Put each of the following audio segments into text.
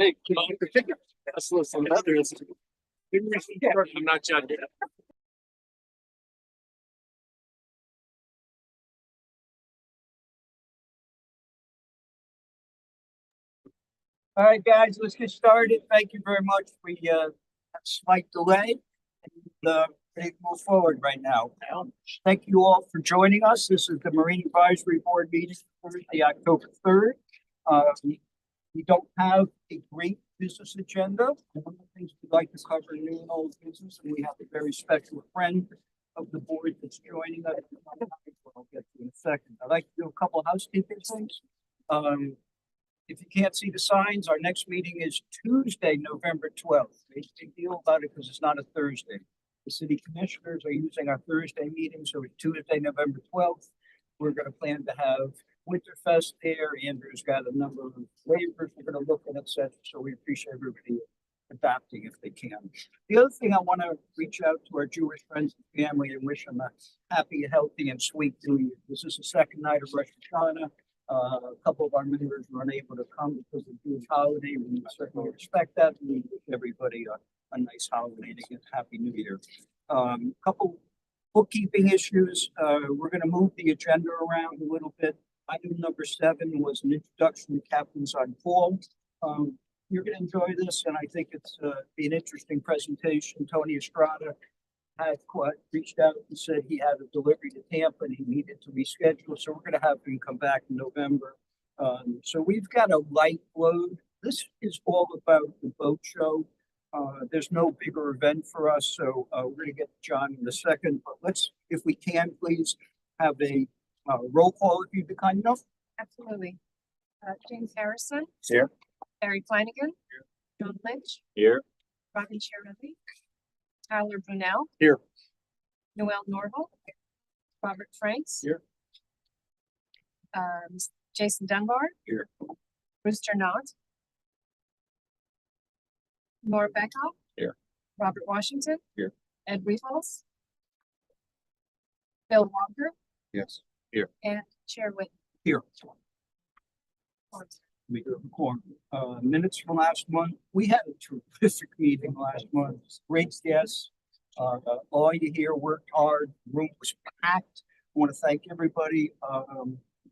Hey, that's some others. I'm not judging. All right, guys, let's get started. Thank you very much. We have a slight delay and ready to move forward right now. Thank you all for joining us. This is the Marine Advisory Board meeting for Thursday, October 3rd. We don't have a great business agenda. One of the things we'd like to cover new and old business, and we have a very special friend of the board that's joining us. I'll get to in a second. I'd like to do a couple of housekeeping things. If you can't see the signs, our next meeting is Tuesday, November 12th. Make a big deal about it because it's not a Thursday. The city commissioners are using our Thursday meeting, so it's Tuesday, November 12th. We're going to plan to have Winterfest there. Andrew's got a number of waivers we're going to look at, etc. So we appreciate everybody adapting if they can. The other thing, I want to reach out to our Jewish friends and family and wish them a happy, healthy, and sweet New Year. This is the second night of Rosh Hashanah. A couple of our members were unable to come because of the Jewish holiday. We certainly respect that. We wish everybody a nice holiday to get Happy New Year. Couple bookkeeping issues. We're going to move the agenda around a little bit. Item number 7 was an introduction to Captains on Call. You're going to enjoy this, and I think it's be an interesting presentation. Tony Estrada had reached out and said he had a delivery to Tampa and he needed to reschedule. So we're going to have him come back in November. So we've got a light load. This is all about the boat show. There's no bigger event for us. So we're going to get to John in a second. But let's, if we can, please have a roll call if you'd be kind enough. Absolutely. James Harrison. Here. Barry Flanagan. Here. John Lynch. Here. Robin Chiarelli. Tyler Brunel. Here. Noel Norval. Robert Franks. Here. Jason Dunbar. Here. Rooster Knott. Laura Beckhoff. Here. Robert Washington. Here. Ed Reefals. Bill Walker. Yes. And Chair Whitten. Here. We do have a quorum. Minutes from last month. We had a terrific meeting last month. Great guests. All you here worked hard. The room was packed. I want to thank everybody.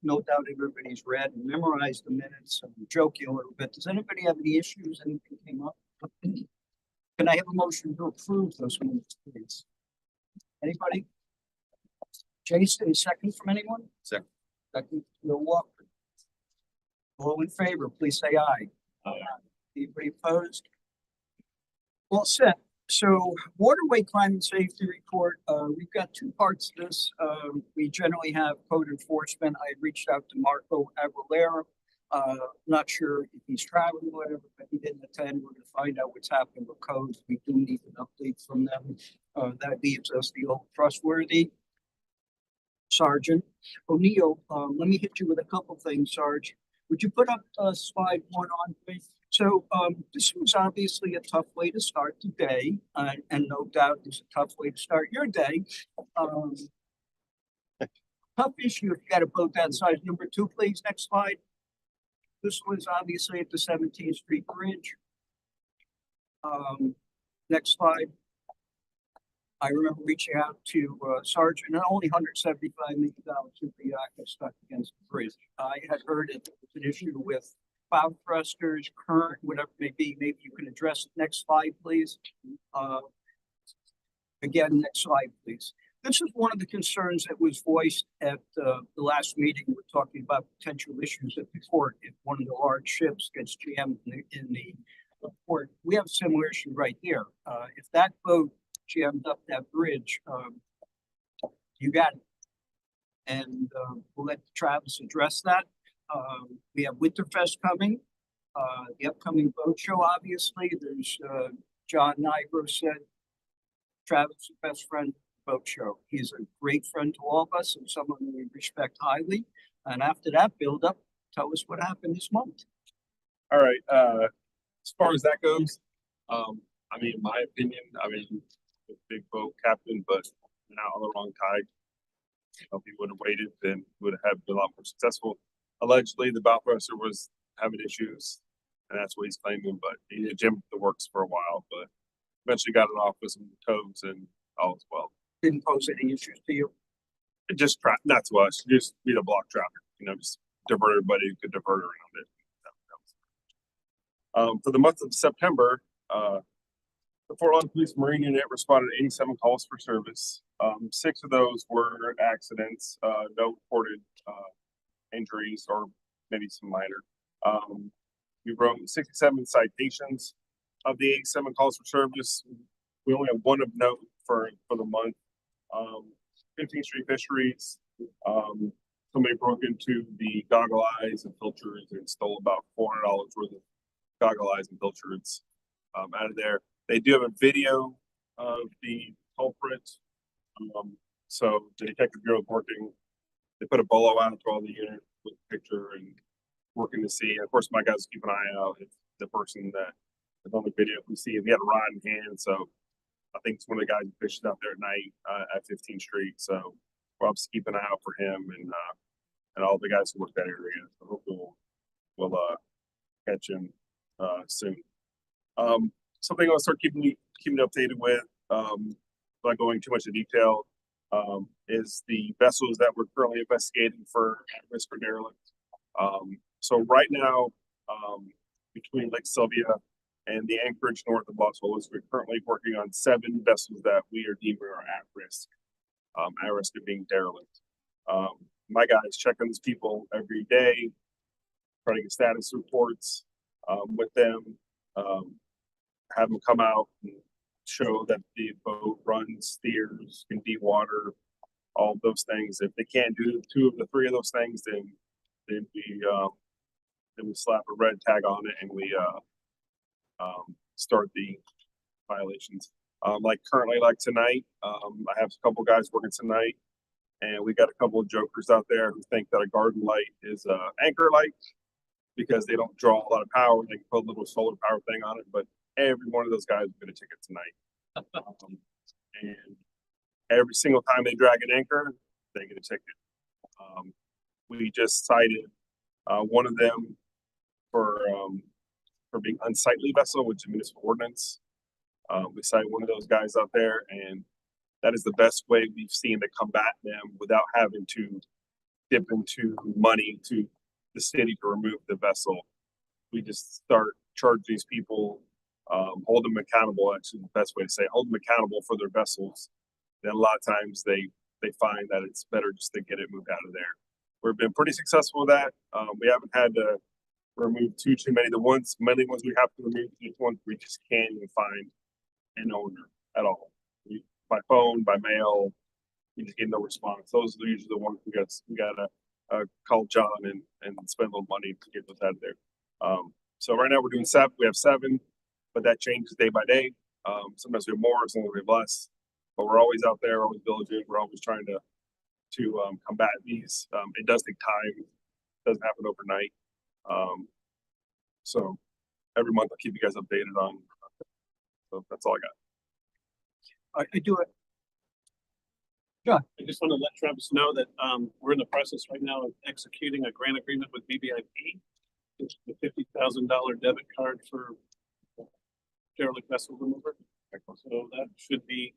No doubt everybody's read and memorized the minutes. I'm joking a little bit. Does anybody have any issues? Anything came up? Can I have a motion to approve those minutes, please? Anybody? Jason, second from anyone? Second. Second, Bill Walker. All in favor, please say aye. Aye. Anybody opposed? All set. So waterway climate safety report, we've got two parts to this. We generally have code enforcement. I reached out to Marco Aguilera. Not sure if he's traveling or whatever, but he didn't attend. We're going to find out what's happening with codes. We do need an update from them. That leaves us the old trustworthy Sergeant O'Neill. Let me hit you with a couple things, Sarge. Would you put up slide 1 on, please? So this was obviously a tough way to start the day, and no doubt it's a tough way to start your day. Tough issue if you got a boat that size. Number 2, please. Next slide. This was obviously at the 17th Street Bridge. Next slide. I remember reaching out to Sergeant, not only $175 million to the stuck against the bridge. I had heard it was an issue with bow thrusters, current, whatever it may be. Maybe you can address it. Next slide, please. Again, next slide, please. This is one of the concerns that was voiced at the last meeting. We're talking about potential issues at the port if one of the large ships gets jammed in the port. We have a similar issue right there. If that boat jammed up that bridge, you got it. And we'll let Travis address that. We have Winterfest coming, the upcoming boat show, obviously. There's John Nigro said, Travis' best friend boat show. He's a great friend to all of us and someone we respect highly. And after that build up, tell us what happened this month. All right. As far as that goes, I mean, in my opinion, big boat captain, but not on the wrong tide. If he would have waited, then would have been a lot more successful. Allegedly, the bow thruster was having issues. and that's what he's claiming. But he did Jim the works for a while, but eventually got it off with some tows and all as well. Didn't pose any issues to you? It just not to us, just be the block traffic, just divert everybody who could divert around it. For the month of September, the Fort Lauderdale Police Marine Unit responded to 87 calls for service. 6 of those were accidents, no reported injuries or maybe some minor. We wrote 67 citations. Of the 87 calls for service, we only have 1 of note for the month. 15th Street Fisheries, somebody broke into the goggle eyes and filters and stole about $400 worth of goggle eyes and filters out of there. They do have a video of the culprit. So the detective bureau is working. They put a bolo out to all the unit with a picture and working to see. And of course, my guys keep an eye out if the person that is on the video, we see if he had a rod in hand. So I think it's one of the guys who fishes out there at night at 15th Street. So we'll obviously keep an eye out for him and all the guys who work that area. So hopefully we'll catch him soon. Something I'll start keeping updated with, without going too much in detail, is the vessels that we're currently investigating for at-risk or derelict. So right now, between Lake Sylvia and the anchorage north of Los Olas, we're currently working on 7 vessels that we are deeming are at risk of being derelict. My guys check on these people every day, try to get status reports with them, have them come out and show that the boat runs, steers, can de-water, all of those things. If they can't do 2 of the 3 of those things, then we slap a red tag on it and we start the violations. Like currently, like tonight, I have a couple guys working tonight, and we got a couple of jokers out there who think that a garden light is a anchor light because they don't draw a lot of power. They can put a little solar power thing on it, but every one of those guys will get a ticket tonight. And every single time they drag an anchor, they get a ticket. We just cited one of them for being unsightly vessel, which is a municipal ordinance. We cited one of those guys out there, and that is the best way we've seen to combat them without having to dip into money to the city to remove the vessel. We just start charging these people, hold them accountable. Actually, the best way to say it, hold them accountable for their vessels. Then a lot of times they find that it's better just to get it moved out of there. We've been pretty successful with that. We haven't had to remove too many. Many ones we have to remove, these ones we just can't even find an owner at all. By phone, by mail, you just get no response. Those are usually the ones we gotta call John and spend a little money to get those out of there. So right now we're doing 7. We have 7, but that changes day by day. Sometimes we have more, sometimes we have less. But we're always out there, always diligent. We're always trying to combat these. It does take time. It doesn't happen overnight. So every month I'll keep you guys updated on. So that's all I got. I do it. I just want to let Travis know that we're in the process right now of executing a grant agreement with BBIP. It's the $50,000 debit card for derelict vessel remover. So that should be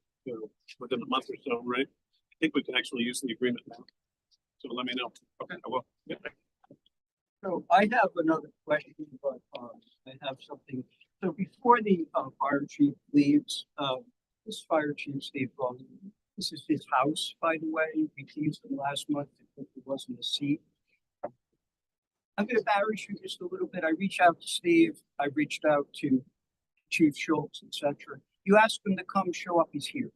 within a month or so, right? I think we can actually use the agreement now. So let me know. Okay, I will. Yeah. So I have another question, but I have something. So before the fire chief leaves, this fire chief, Steve Bowman, this is his house, by the way. We used him last month because there wasn't a seat. I'm going to embarrass you just a little bit. I reached out to Steve. I reached out to Chief Schultz, etc. You asked him to come show up. He's here.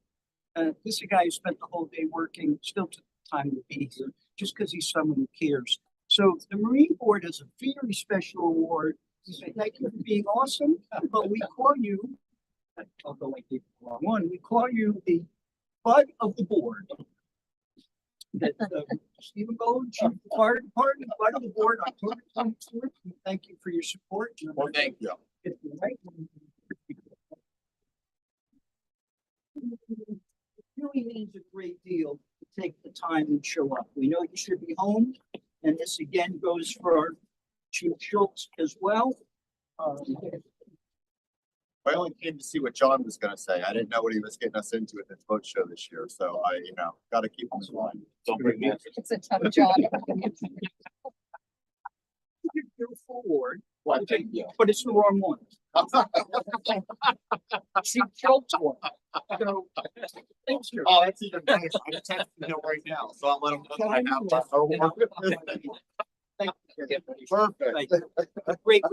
This is a guy who spent the whole day working, still took the time to be here, just because he's someone who cares. So the Marine Board has a very special award. We say thank you for being awesome, but we call you, I'll go like the wrong one, we call you the bud of the board. That Stephen Gold, Chief of the Fire Department, bud of the board, October 24th. Thank you for your support. Well, thank you. It really means a great deal to take the time and show up. We know you should be home, and this again goes for our Chief Schultz as well. I only came to see what John was gonna say. I didn't know what he was getting us into at this boat show this year, so I, gotta keep him in line. Don't bring me. It's a tough job. You're forward, Well, thank you. but it's the wrong one. She killed one. So, thanks, sir. Oh, that's even better. I just texted him right now, so I'll let him know I have my homework. Thank you. Perfect. Thank you. Great.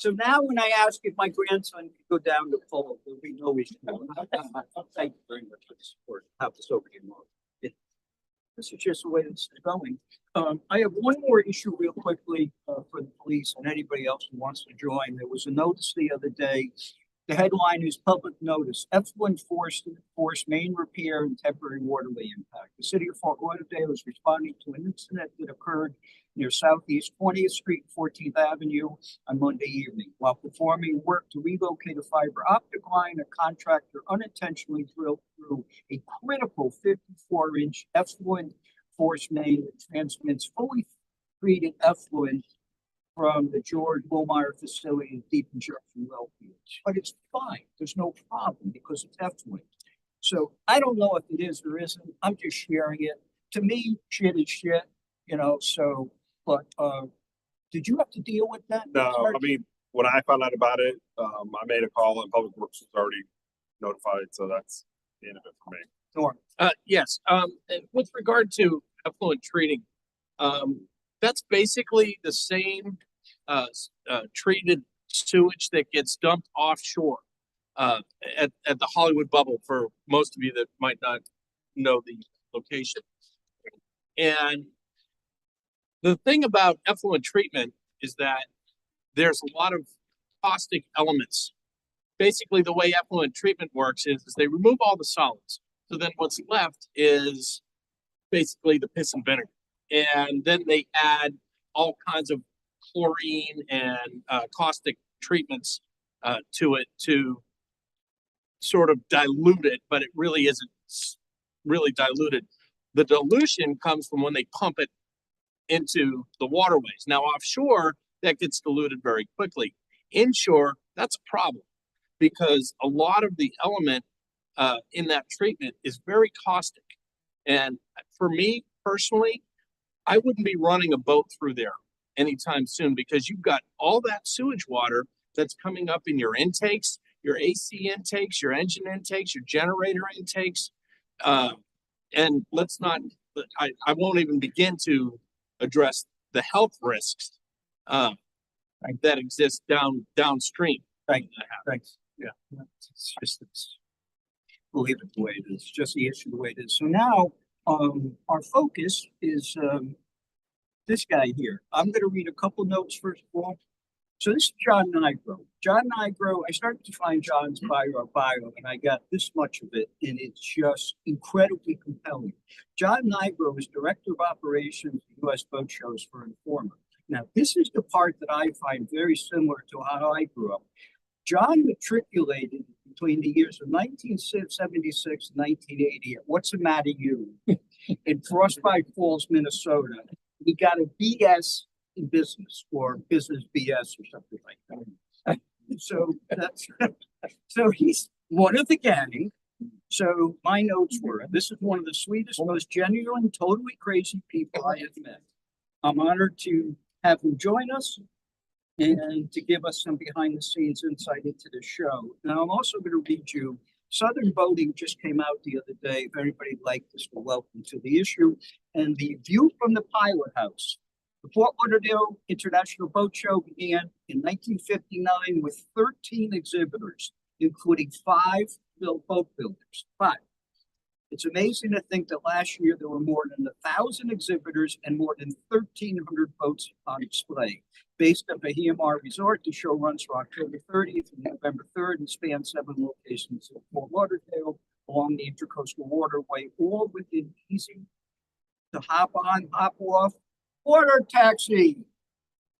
So now when I ask if my grandson can go down to Polo, there'll be no issue. Thank you very much for the support. Have this over here, Mark. This is just the way this is going. I have one more issue real quickly, for the police and anybody else who wants to join. There was a notice the other day. The headline is public notice, effluent force main repair and temporary waterway impact. The city of Fort Lauderdale is responding to an incident that occurred near Southeast 20th Street, 14th Avenue on Monday evening. While performing work to relocate a fiber optic line, a contractor unintentionally drilled through a critical 54-inch effluent force main that transmits fully treated effluent from the George Wilmeyer facility in Deep Injection Wellfield. But it's fine. There's no problem because it's effluent. So I don't know if it is or isn't. I'm just sharing it. To me, shit is shit, so, but, did you have to deal with that? No, I mean, when I found out about it, I made a call and Public Works was already notified, so that's the end of it for me. Norm, Yes, with regard to effluent treating, that's basically the same treated sewage that gets dumped offshore at the Hollywood Bubble, for most of you that might not know the location. And the thing about effluent treatment is that there's a lot of caustic elements. Basically, the way effluent treatment works is they remove all the solids. So then what's left is basically the piss and vinegar. And then they add all kinds of chlorine and caustic treatments to it to sort of dilute it, but it really isn't really diluted. The dilution comes from when they pump it into the waterways. Now offshore, that gets diluted very quickly. Inshore, that's a problem because a lot of the element in that treatment is very caustic. And for me personally, I wouldn't be running a boat through there anytime soon because you've got all that sewage water that's coming up in your intakes, your AC intakes, your engine intakes, your generator intakes. And let's not, I won't even begin to address the health risks that exist downstream. thanks. Yeah. We'll leave it the way it is, just the issue the way it is. So now, our focus is, this guy here. I'm gonna read a couple notes first of all. So this is John Nigro. John Nigro, I started to find John's bio, and I got this much of it, and it's just incredibly compelling. John Nigro is Director of Operations at U.S. Boat Shows for Informer. Now, this is the part that I find very similar to how I grew up. John matriculated between the years of 1976 and 1980 at What's the Matter You in Frostbite Falls, Minnesota. He got a BS in business or business BS or something like that. So that's so he's one of the gang. So my notes were, this is one of the sweetest, most genuine, totally crazy people I have met. I'm honored to have him join us and to give us some behind the scenes insight into the show. Now, I'm also going to read you, Southern Boating just came out the other day. If anybody liked this, well, welcome to the issue. And the view from the pilot house. The Fort Lauderdale International Boat Show began in 1959 with 13 exhibitors, including 5 boat builders. 5. It's amazing to think that last year there were more than 1,000 exhibitors and more than 1,300 boats on display. Based at Bahia Mar Resort, the show runs from October 30th to November 3rd and spans 7 locations in Fort Lauderdale along the Intercoastal Waterway, all within easy to hop on, hop off, water taxi.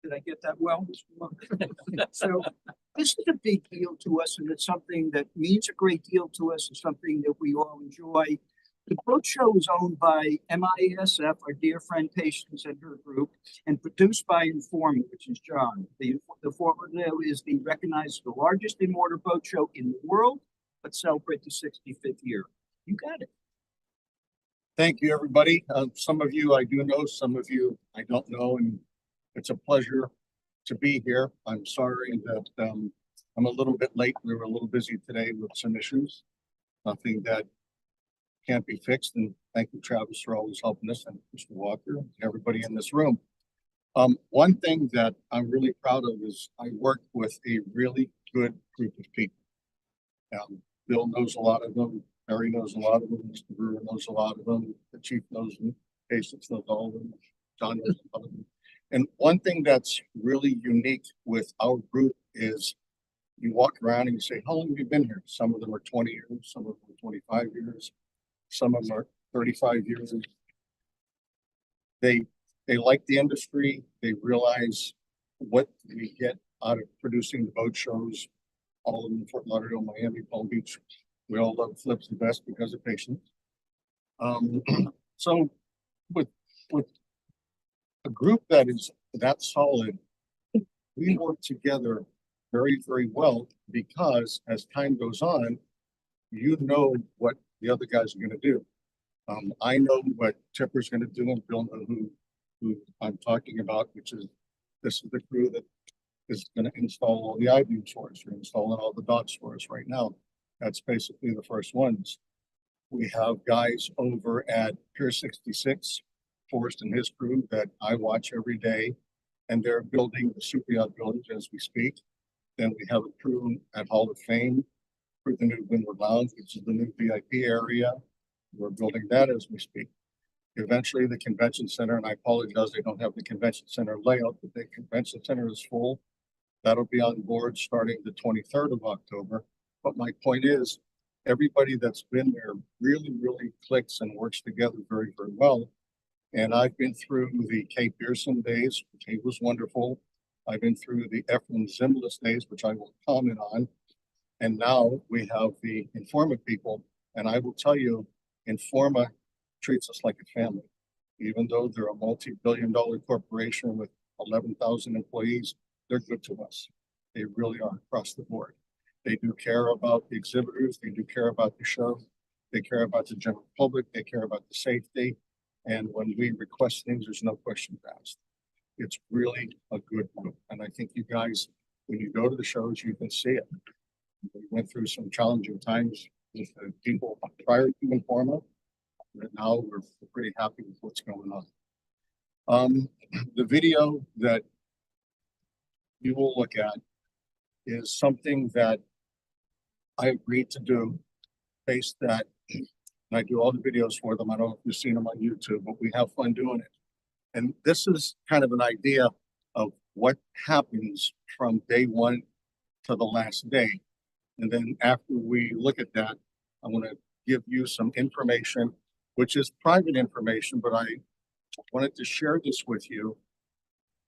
Did I get that well? So this is a big deal to us, and it's something that means a great deal to us. It's something that we all enjoy. The boat show is owned by MISF, our dear friend Patience and her group, and produced by Informa, which is John. The Informa is the recognized the largest in-water boat show in the world, but celebrate the 65th year. You got it. Thank you, everybody. Some of you I do know, some of you I don't know, and it's a pleasure to be here. I'm sorry that I'm a little bit late. We were a little busy today with some issues. Nothing that can't be fixed. And thank you, Travis, for always helping us, and Mr. Walker, and everybody in this room. One thing that I'm really proud of is I work with a really good group of people. Bill knows a lot of them. Harry knows a lot of them. Mr. Brewer knows a lot of them. The chief knows them. Patience knows all of them. John knows a lot of them. And one thing that's really unique with our group is you walk around and you say, how long have you been here? Some of them are 20 years, some of them are 25 years, some of them are 35 years. They like the industry. They realize what we get out of producing the boat shows, all of them in Fort Lauderdale, Miami, Palm Beach. We all love Flips the best because of Patience. So with a group that is that solid, we work together very, very well because as time goes on, you know what the other guys are going to do. I know what Tipper's going to do, and Bill knows who I'm talking about, which is this is the crew that is going to install all the I-beams for us. We're installing all the docks for us right now. That's basically the first ones. We have guys over at Pier 66, Forrest and his crew, that I watch every day, and they're building the super yacht buildings as we speak. Then we have a crew at Hall of Fame for the new Windward Lounge, which is the new VIP area. We're building that as we speak. Eventually, the convention center, and I apologize, they don't have the convention center layout, but the convention center is full. That'll be on board starting the 23rd of October. But my point is, everybody that's been there really, really clicks and works together very, very well. And I've been through the Kay Pearson days, which he was wonderful. I've been through the Efren Zimbalist days, which I will comment on. And now we have the Informa people. And I will tell you, Informa treats us like a family. Even though they're a multi-billion-dollar corporation with 11,000 employees, they're good to us. They really are across the board. They do care about the exhibitors. They do care about the show. They care about the general public. They care about the safety. And when we request things, there's no questions asked. It's really a good group. And I think you guys, when you go to the shows, you can see it. We went through some challenging times with the people prior to Informa, but now we're pretty happy with what's going on. The video that you will look at is something that I agreed to do based that, and I do all the videos for them. I don't know if you've seen them on YouTube, but we have fun doing it. And this is kind of an idea of what happens from day one to the last day. And then after we look at that, I want to give you some information, which is private information, but I wanted to share this with you.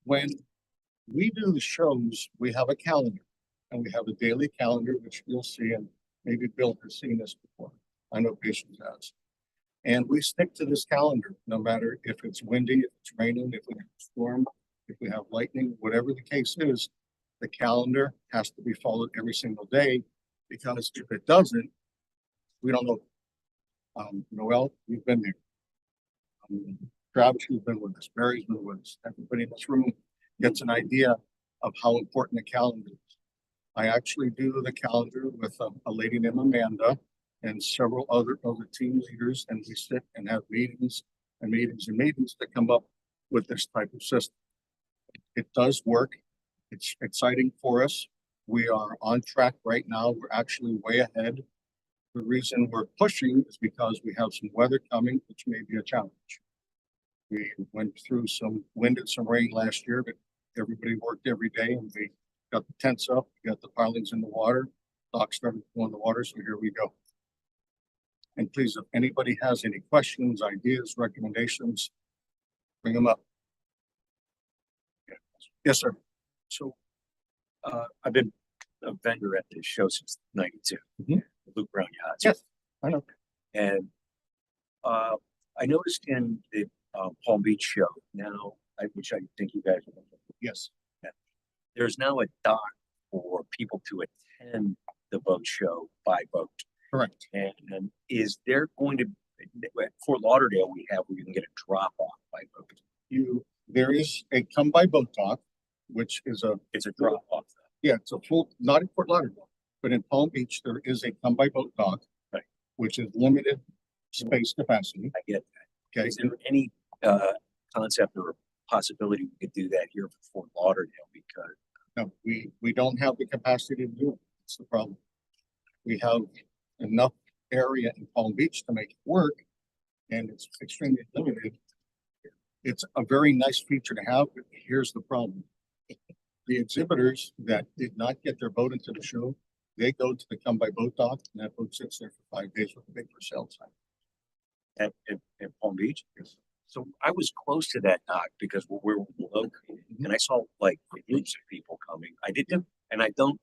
When we do the shows, we have a calendar, and we have a daily calendar, which you'll see, and maybe Bill has seen this before. I know Patience has. And we stick to this calendar, no matter if it's windy, if it's raining, if we have a storm, if we have lightning, whatever the case is, the calendar has to be followed every single day, because if it doesn't, we don't know. Noel, you've been there. Travis, you've been with us. Barry's been with us. Everybody in this room gets an idea of how important the calendar is. I actually do the calendar with a lady named Amanda and several other team leaders, and we sit and have meetings and meetings and meetings to come up with this type of system. It does work. It's exciting for us. We are on track right now. We're actually way ahead. The reason we're pushing is because we have some weather coming, which may be a challenge. We went through some wind and some rain last year, but everybody worked every day, and we got the tents up, we got the pilings in the water, dock started to go in the water, so here we go. And please, if anybody has any questions, ideas, recommendations, bring them up. Yes, sir. So, I've been a vendor at this show since '92. Mhm. Luke Brown Yachts. Yes, I know. And I noticed in the Palm Beach show now, which I think you guys, Yes, there's now a dock for people to attend the boat show by boat. correct. And is there going to, at Fort Lauderdale, where you can get a drop off by boat. There is a come by boat dock, which is It's a drop off. yeah, it's a full, not in Fort Lauderdale, but in Palm Beach, there is a come by boat dock. Right. Which is limited space capacity. I get that. Okay, Is there any concept or possibility we could do that here for Fort Lauderdale? Because no, we don't have the capacity to do it. That's the problem. We have enough area in Palm Beach to make it work, and it's extremely limited. It's a very nice feature to have, but here's the problem. The exhibitors that did not get their boat into the show, they go to the come by boat dock, and that boat sits there for 5 days with a big for sale sign. at Palm Beach. So I was close to that dock because we're located, and I saw like groups of people coming. I didn't, and I don't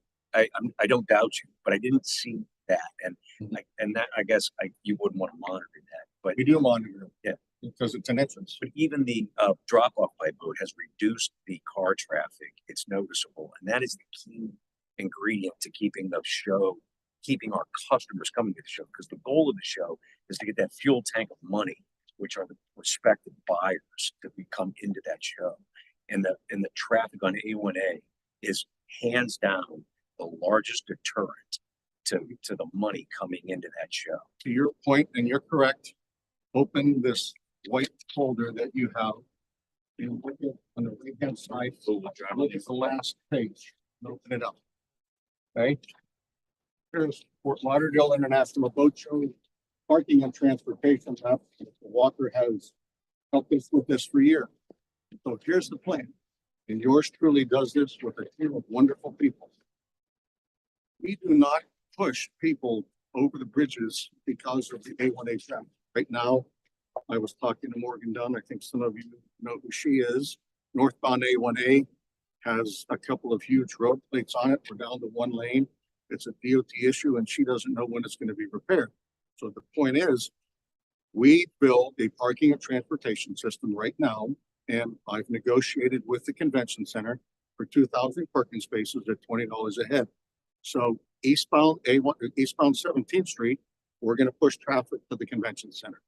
doubt you, but I didn't see that, and I guess you wouldn't want to monitor that, but We do monitor. Yeah. Because it's an entrance. but even the drop off by boat has reduced the car traffic. It's noticeable, and that is the key ingredient to keeping our customers coming to the show. Because the goal of the show is to get that fuel tank of money, which are the respective buyers that we come into that show. And the traffic on A1A is hands down the largest deterrent to the money coming into that show. To your point, and you're correct, open this white folder that you have. You look at on the right hand side, look at the last page, and open it up. Okay. Here's Fort Lauderdale International Boat Show, parking and transportation map. Walker has helped us with this for years. So here's the plan. And yours truly does this with a team of wonderful people. We do not push people over the bridges because of the A1A traffic. Right now, I was talking to Morgan Dunn. I think some of you know who she is. Northbound A1A has a couple of huge road plates on it. We're down to one lane. It's a DOT issue and she doesn't know when it's going to be repaired. So the point is, we build a parking and transportation system right now, and I've negotiated with the convention center for 2,000 parking spaces at $20 a head. So eastbound 17th Street, we're going to push traffic to the convention center.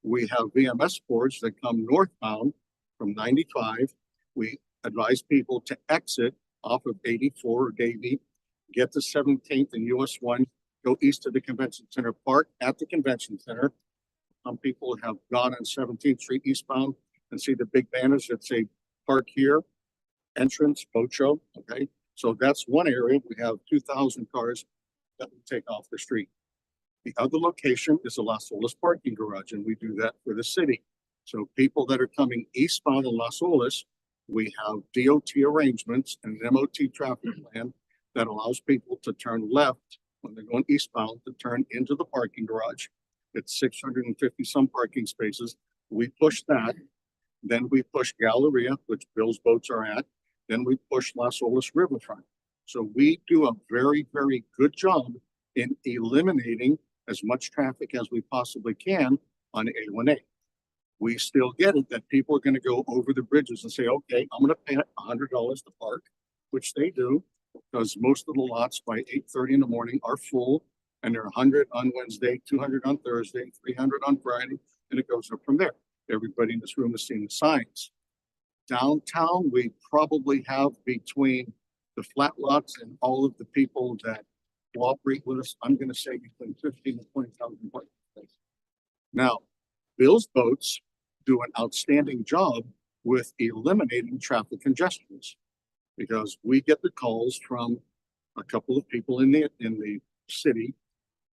We have VMS boards that come northbound from 95. We advise people to exit off of 84 or Davie, get to 17th and US 1, go east to the convention center, park at the convention center. Some people have gone on 17th Street eastbound and see the big banners that say park here, entrance, boat show. Okay. So that's one area. We have 2,000 cars that we take off the street. The other location is the Las Olas parking garage, and we do that for the city. So people that are coming eastbound in Las Olas, we have DOT arrangements and an MOT traffic plan that allows people to turn left when they're going eastbound to turn into the parking garage. It's 650 some parking spaces. We push that. Then we push Galleria, which Bill's boats are at. Then we push Las Olas Riverfront. So we do a very, very good job in eliminating as much traffic as we possibly can on A1A. We still get it that people are going to go over the bridges and say, okay, I'm going to pay $100 to park, which they do, because most of the lots by 8:30 in the morning are full, and they're 100 on Wednesday, 200 on Thursday, 300 on Friday, and it goes up from there. Everybody in this room has seen the signs. Downtown, we probably have between the flat lots and all of the people that cooperate with us, I'm going to say between 15 and 20,000 parking spaces. Now, Bill's boats do an outstanding job with eliminating traffic congestions, because we get the calls from a couple of people in the city.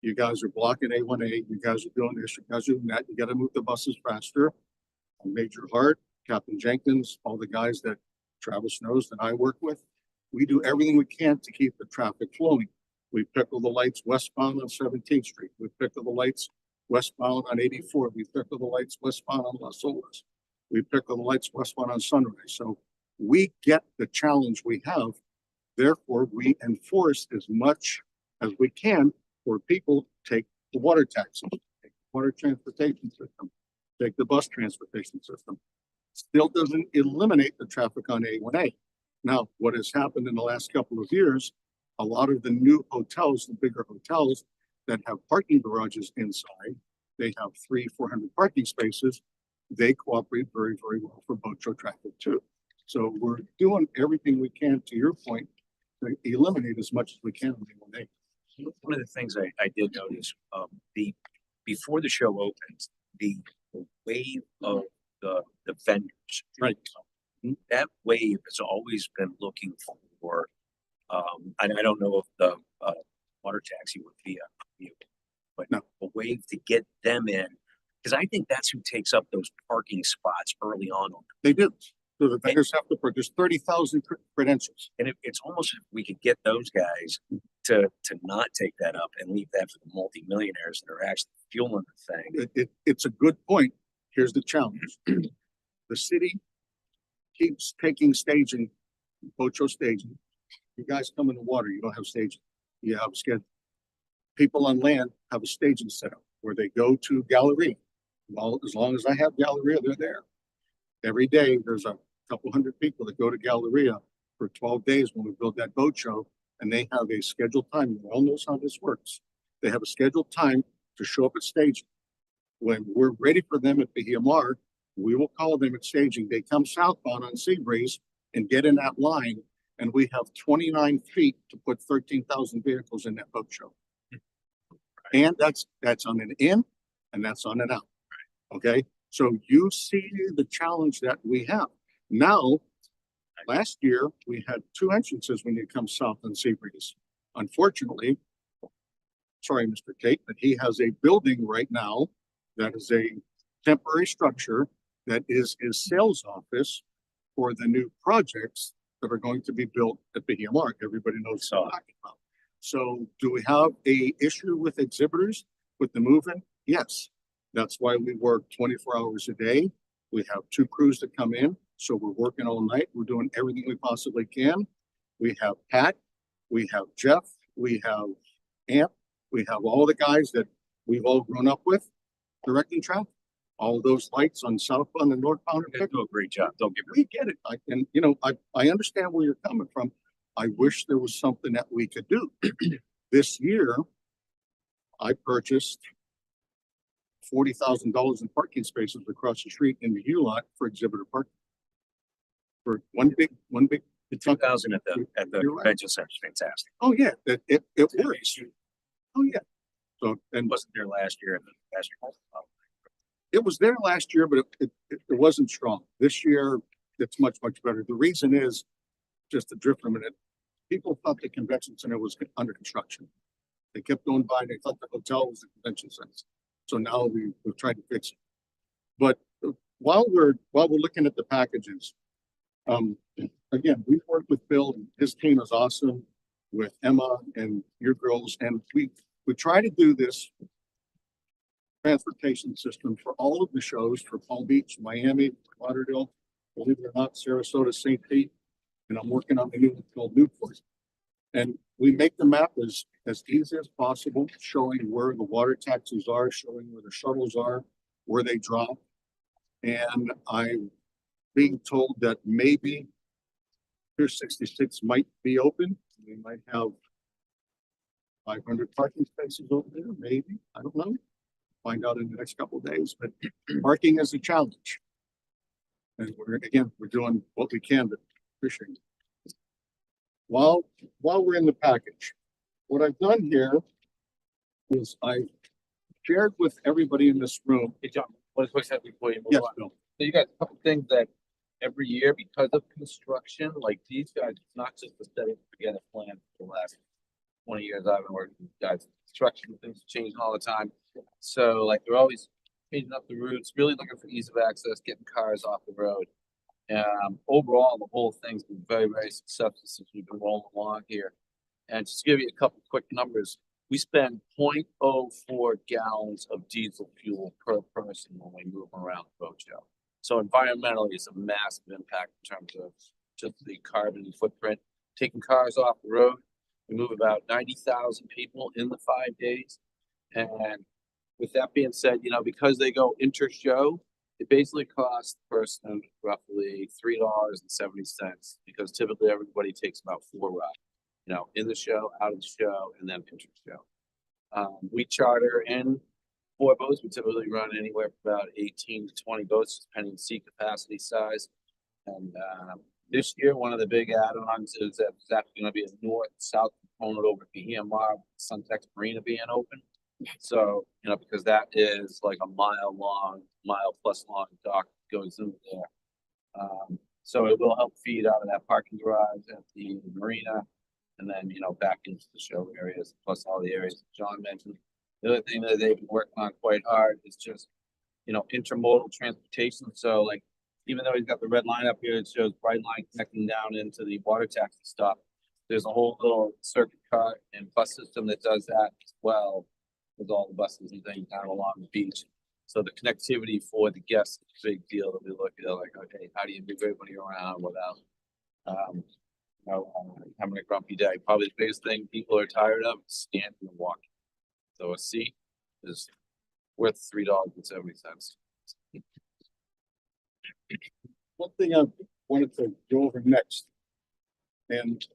You guys are blocking A1A. You guys are doing this. You guys are doing that. You got to move the buses faster. Major Hart, Captain Jenkins, all the guys that Travis knows that I work with. We do everything we can to keep the traffic flowing. We pickle the lights westbound on 17th Street. We pickle the lights westbound on 84. We pickle the lights westbound on Las Olas. We pickle the lights westbound on Sunrise. So we get the challenge we have. Therefore, we enforce as much as we can for people to take the water taxi, take the water transportation system, take the bus transportation system. Still doesn't eliminate the traffic on A1A. Now, what has happened in the last couple of years, a lot of the new hotels, the bigger hotels that have parking garages inside, they have 300-400 parking spaces. They cooperate very, very well for boat show traffic too. So we're doing everything we can, to your point, to eliminate as much as we can on A1A. One of the things I did notice, before the show opens, the wave of the vendors. Right. That wave has always been looking for, I don't know if the, water taxi would be a, but No. a wave to get them in. Cause I think that's who takes up those parking spots early on. They do. So the vendors have to purchase 30,000 credentials. And it's almost if we could get those guys to not take that up and leave that for the multimillionaires that are actually fueling the thing. It's a good point. Here's the challenge. The city keeps taking staging, boat show staging. You guys come in the water, you don't have staging. You have a schedule. People on land have a staging setup where they go to Galleria. Well, as long as I have Galleria, they're there. Every day, there's a couple hundred people that go to Galleria for 12 days when we build that boat show, and they have a scheduled time. No one knows how this works. They have a scheduled time to show up at staging. When we're ready for them at BMR, we will call them at staging. They come southbound on Seabreeze and get in that line, and we have 29 feet to put 13,000 vehicles in that boat show. And that's on an in and that's on an out. Okay, so you see the challenge that we have. Now, last year, we had 2 entrances when you come south on Seabreeze. Unfortunately, sorry, Mr. Tate, but he has a building right now that is a temporary structure that is his sales office for the new projects that are going to be built at BMR. Everybody knows what I'm talking about. So do we have a issue with exhibitors with the movement? Yes. That's why we work 24 hours a day. We have 2 crews that come in. So we're working all night. We're doing everything we possibly can. We have Pat, we have Jeff, we have Amp, we have all the guys that we've all grown up with directing traffic. All those lights on southbound and northbound. They do a great job. Don't get me We get it. I understand where you're coming from. I wish there was something that we could do. This year, I purchased $40,000 in parking spaces across the street in the U lot for exhibitor parking. For one big. the 2,000 at the You're right. convention center is fantastic. Oh, yeah, it works. Oh, yeah. So, and Wasn't there last year. it was there last year, but it wasn't strong. This year, it's much, much better. The reason is, just to drift for a minute, people thought the convention center was under construction. They kept going by, they thought the hotel was the convention center. So now we've tried to fix it. But while we're looking at the packages, again, we've worked with Bill and his team is awesome, with Emma and your girls, and we try to do this transportation system for all of the shows for Palm Beach, Miami, Lauderdale, believe it or not, Sarasota, St. Pete, and I'm working on the new one called Newport. And we make the map as easy as possible, showing where the water taxis are, showing where the shuttles are, where they drop. And I'm being told that maybe Pier 66 might be open. We might have 500 parking spaces over there, maybe. I don't know. Find out in the next couple of days, but parking is a challenge. And we're doing what we can to appreciate it. While we're in the package, what I've done here is I've shared with everybody in this room. Hey, John, one quick second before you move Yes, on. Bill. So you got a couple things that every year, because of construction, like these guys, it's not just a setting together plan for the last 20 years I've been working with guys. Construction things are changing all the time. So like they're always changing up the routes, really looking for ease of access, getting cars off the road. Overall, the whole thing's been very, very successful since we've been rolling along here. And just to give you a couple quick numbers, we spend 0.04 gallons of diesel fuel per person when we move around the boat show. So environmentally, it's a massive impact in terms of just the carbon footprint. Taking cars off the road, we move about 90,000 people in the 5 days. And with that being said, you know, because they go inter-show, it basically costs the person roughly $3.70 because typically everybody takes about 4 rides. You know, in the show, out of the show, and then inter-show. We charter in 4 boats. We typically run anywhere from about 18 to 20 boats, depending on seat capacity size. And this year, one of the big add-ons is that there's actually going to be a north-south component over at BMR, Suntex Marina being open. So, you know, because that is like a mile plus long dock goes in there. So it will help feed out of that parking garage at the marina and then, you know, back into the show areas, plus all the areas that John mentioned. The other thing that they've been working on quite hard is just, you know, intermodal transportation. So like, even though he's got the red line up here, it shows bright line connecting down into the water taxi stop. There's a whole little circuit car and bus system that does that as well, with all the buses and things down along the beach. So the connectivity for the guests is a big deal that we look at, like, okay, how do you move everybody around without, you know, having a grumpy day? Probably the biggest thing people are tired of is standing and walking. So a seat is worth $3.70. One thing I wanted to go over next, and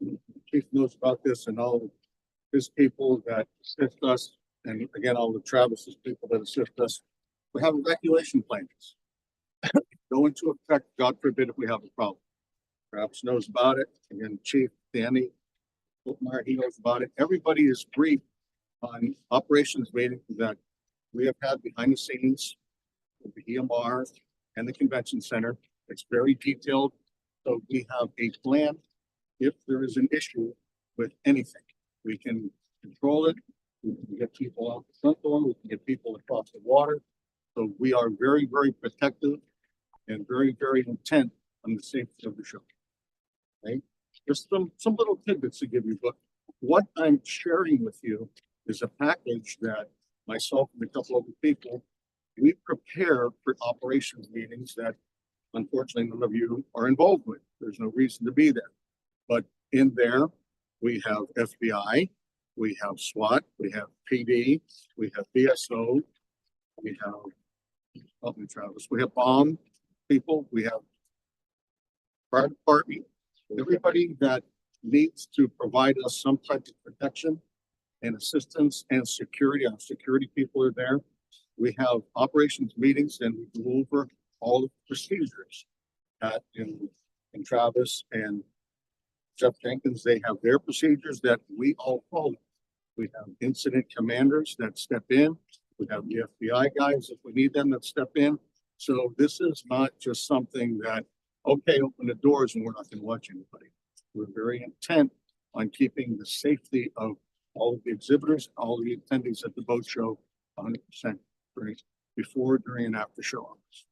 Chief knows about this and all of his people that assist us, and again, all the Travis's people that assist us, we have evacuation plans. Go into effect, God forbid, if we have a problem. Travis knows about it, again, Chief Danny Whitmire, he knows about it. Everybody is briefed on operations meetings that we have had behind the scenes with the EMR and the convention center. It's very detailed, so we have a plan. If there is an issue with anything, we can control it. We can get people out the front door. We can get people across the water. So we are very, very protective and very, very intent on the safety of the show. Okay, there's some little tidbits to give you, but what I'm sharing with you is a package that myself and a couple of people, we prepare for operations meetings that unfortunately none of you are involved with. There's no reason to be there. But in there, we have FBI, we have SWAT, we have PD, we have BSO, we have, help me Travis, we have bomb people, we have fire department, everybody that needs to provide us some type of protection and assistance and security. Our security people are there. We have operations meetings and we go over all the procedures in Travis and Jeff Jenkins. They have their procedures that we all follow. We have incident commanders that step in. We have the FBI guys if we need them that step in. So this is not just something that, okay, open the doors and we're not going to watch anybody. We're very intent on keeping the safety of all of the exhibitors, all of the attendees at the boat show 100% before, during, and after show hours.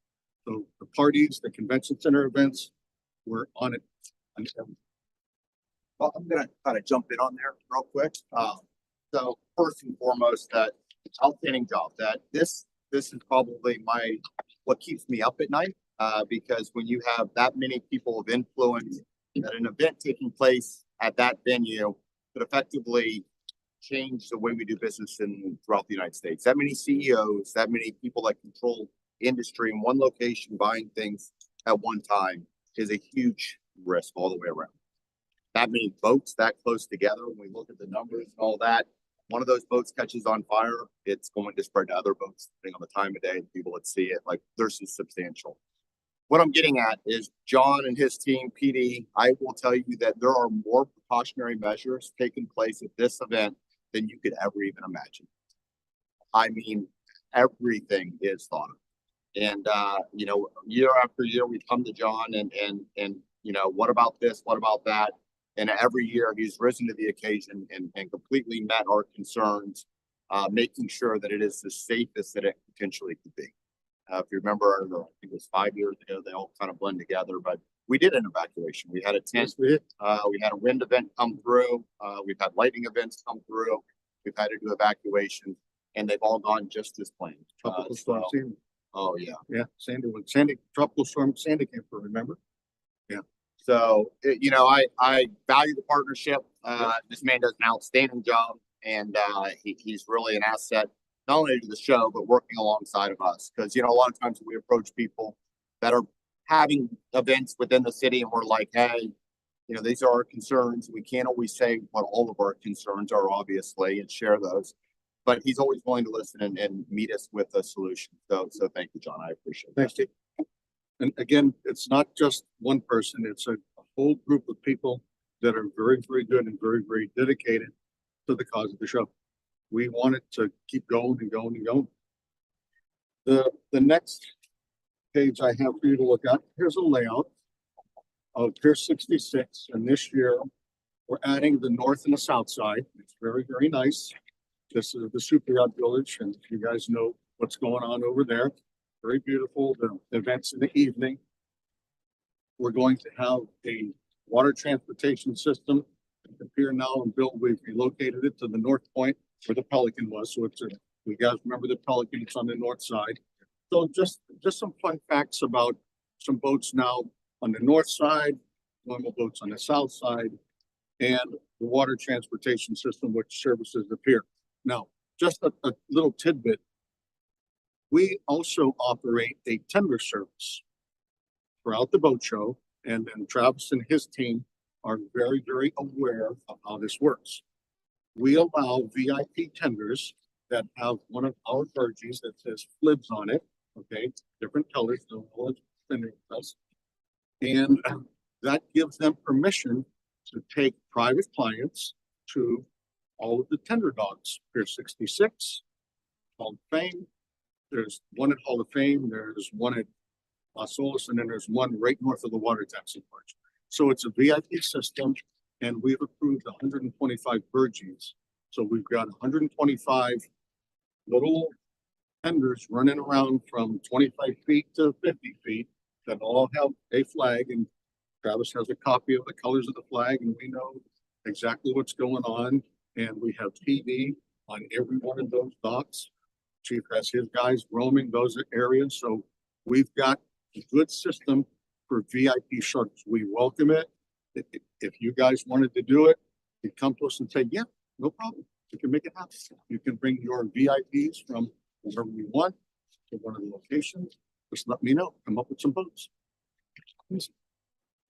So the parties, the convention center events, we're on it. Well, I'm gonna kind of jump in on there real quick. So first and foremost, that outstanding job. That this is probably what keeps me up at night. Because when you have that many people of influence, that an event taking place at that venue could effectively change the way we do business throughout the United States. That many CEOs, that many people that control industry in one location buying things at one time is a huge risk all the way around. That many boats that close together, when we look at the numbers and all that, one of those boats catches on fire, it's going to spread to other boats depending on the time of day and people that see it. Like, this is substantial. What I'm getting at is John and his team, PD, I will tell you that there are more precautionary measures taking place at this event than you could ever even imagine. I mean, everything is thought of. And, you know, year after year, we come to John and, you know, what about this? What about that? And every year he's risen to the occasion and completely met our concerns, making sure that it is the safest that it potentially could be. If you remember, I think it was 5 years ago, they all kind of blend together, but we did an evacuation. We had a tent, we had a wind event come through. We've had lightning events come through. We've had to do evacuation, and they've all gone just as planned. Tropical storm Sandy. Oh yeah. Yeah, Sandy, tropical storm Sandy came through, remember? Yeah. So, you know, I value the partnership. This man does an outstanding job, and he's really an asset, not only to the show, but working alongside of us. Because, you know, a lot of times we approach people that are having events within the city and we're like, hey, you know, these are our concerns. We can't always say what all of our concerns are, obviously, and share those. But he's always willing to listen and meet us with a solution. So thank you, John. I appreciate it. Thanks, Steve. And again, it's not just one person, it's a whole group of people that are very, very good and very, very dedicated to the cause of the show. We want it to keep going and going and going. The next page I have for you to look at, here's a layout of Pier 66, and this year we're adding the north and the south side. It's very, very nice. This is the Super Yacht Village, and you guys know what's going on over there. Very beautiful, the events in the evening. We're going to have a water transportation system at the pier now, and Bill, we've relocated it to the north point where the Pelican was. So it's you guys remember the Pelican, it's on the north side. So just some fun facts about some boats now on the north side, normal boats on the south side, and the water transportation system, which services the pier. Now, just a little tidbit. We also operate a tender service throughout the boat show, and then Travis and his team are very, very aware of how this works. We allow VIP tenders that have one of our barges that says Flibs on it, okay, different colors, no one does. And that gives them permission to take private clients to all of the tender docks. Pier 66, Hall of Fame. There's one at Hall of Fame, there's one at Las Olas, and then there's one right north of the water taxi barge. So it's a VIP system, and we've approved 125 barges. So we've got 125 little tenders running around from 25 feet to 50 feet that all have a flag, and Travis has a copy of the colors of the flag, and we know exactly what's going on. And we have TV on every one of those docks. Chief has his guys roaming those areas. So we've got a good system for VIP shuttles. We welcome it. If you guys wanted to do it, you come to us and say, yeah, no problem. We can make it happen. You can bring your VIPs from wherever you want to one of the locations. Just let me know. Come up with some boats.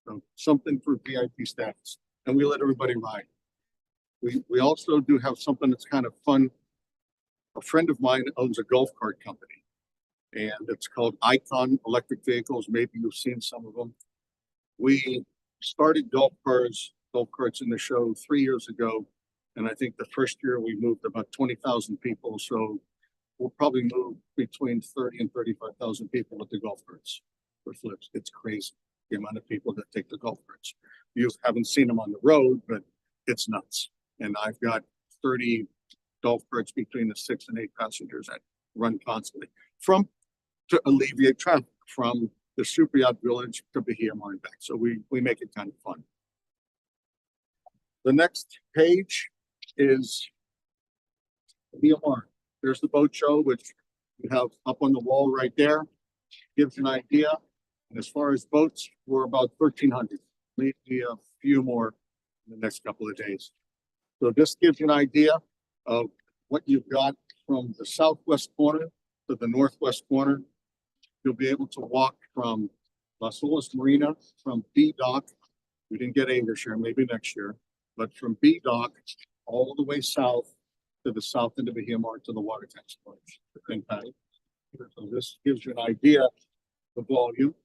So something for VIP status. And we let everybody ride. We also do have something that's kind of fun. A friend of mine owns a golf cart company, and it's called Icon Electric Vehicles. Maybe you've seen some of them. We started golf carts in the show 3 years ago, and I think the first year we moved about 20,000 people. So we'll probably move between 30 and 35,000 people with the golf carts for Flips. It's crazy the amount of people that take the golf carts. You haven't seen them on the road, but it's nuts. And I've got 30 golf carts between the 6 and 8 passengers that run constantly to alleviate traffic from the Super Yacht Village to Bahia Mar and back. So we make it kind of fun. The next page is Bahia Mar. There's the boat show, which you have up on the wall right there. Gives you an idea. And as far as boats, we're about 1,300. Maybe a few more in the next couple of days. So this gives you an idea of what you've got from the southwest corner to the northwest corner. You'll be able to walk from Las Olas Marina, from B Dock. We didn't get A this year, maybe next year, but from B Dock all the way south to the south end of Bahia Mar to the water taxi barge. So this gives you an idea of the volume.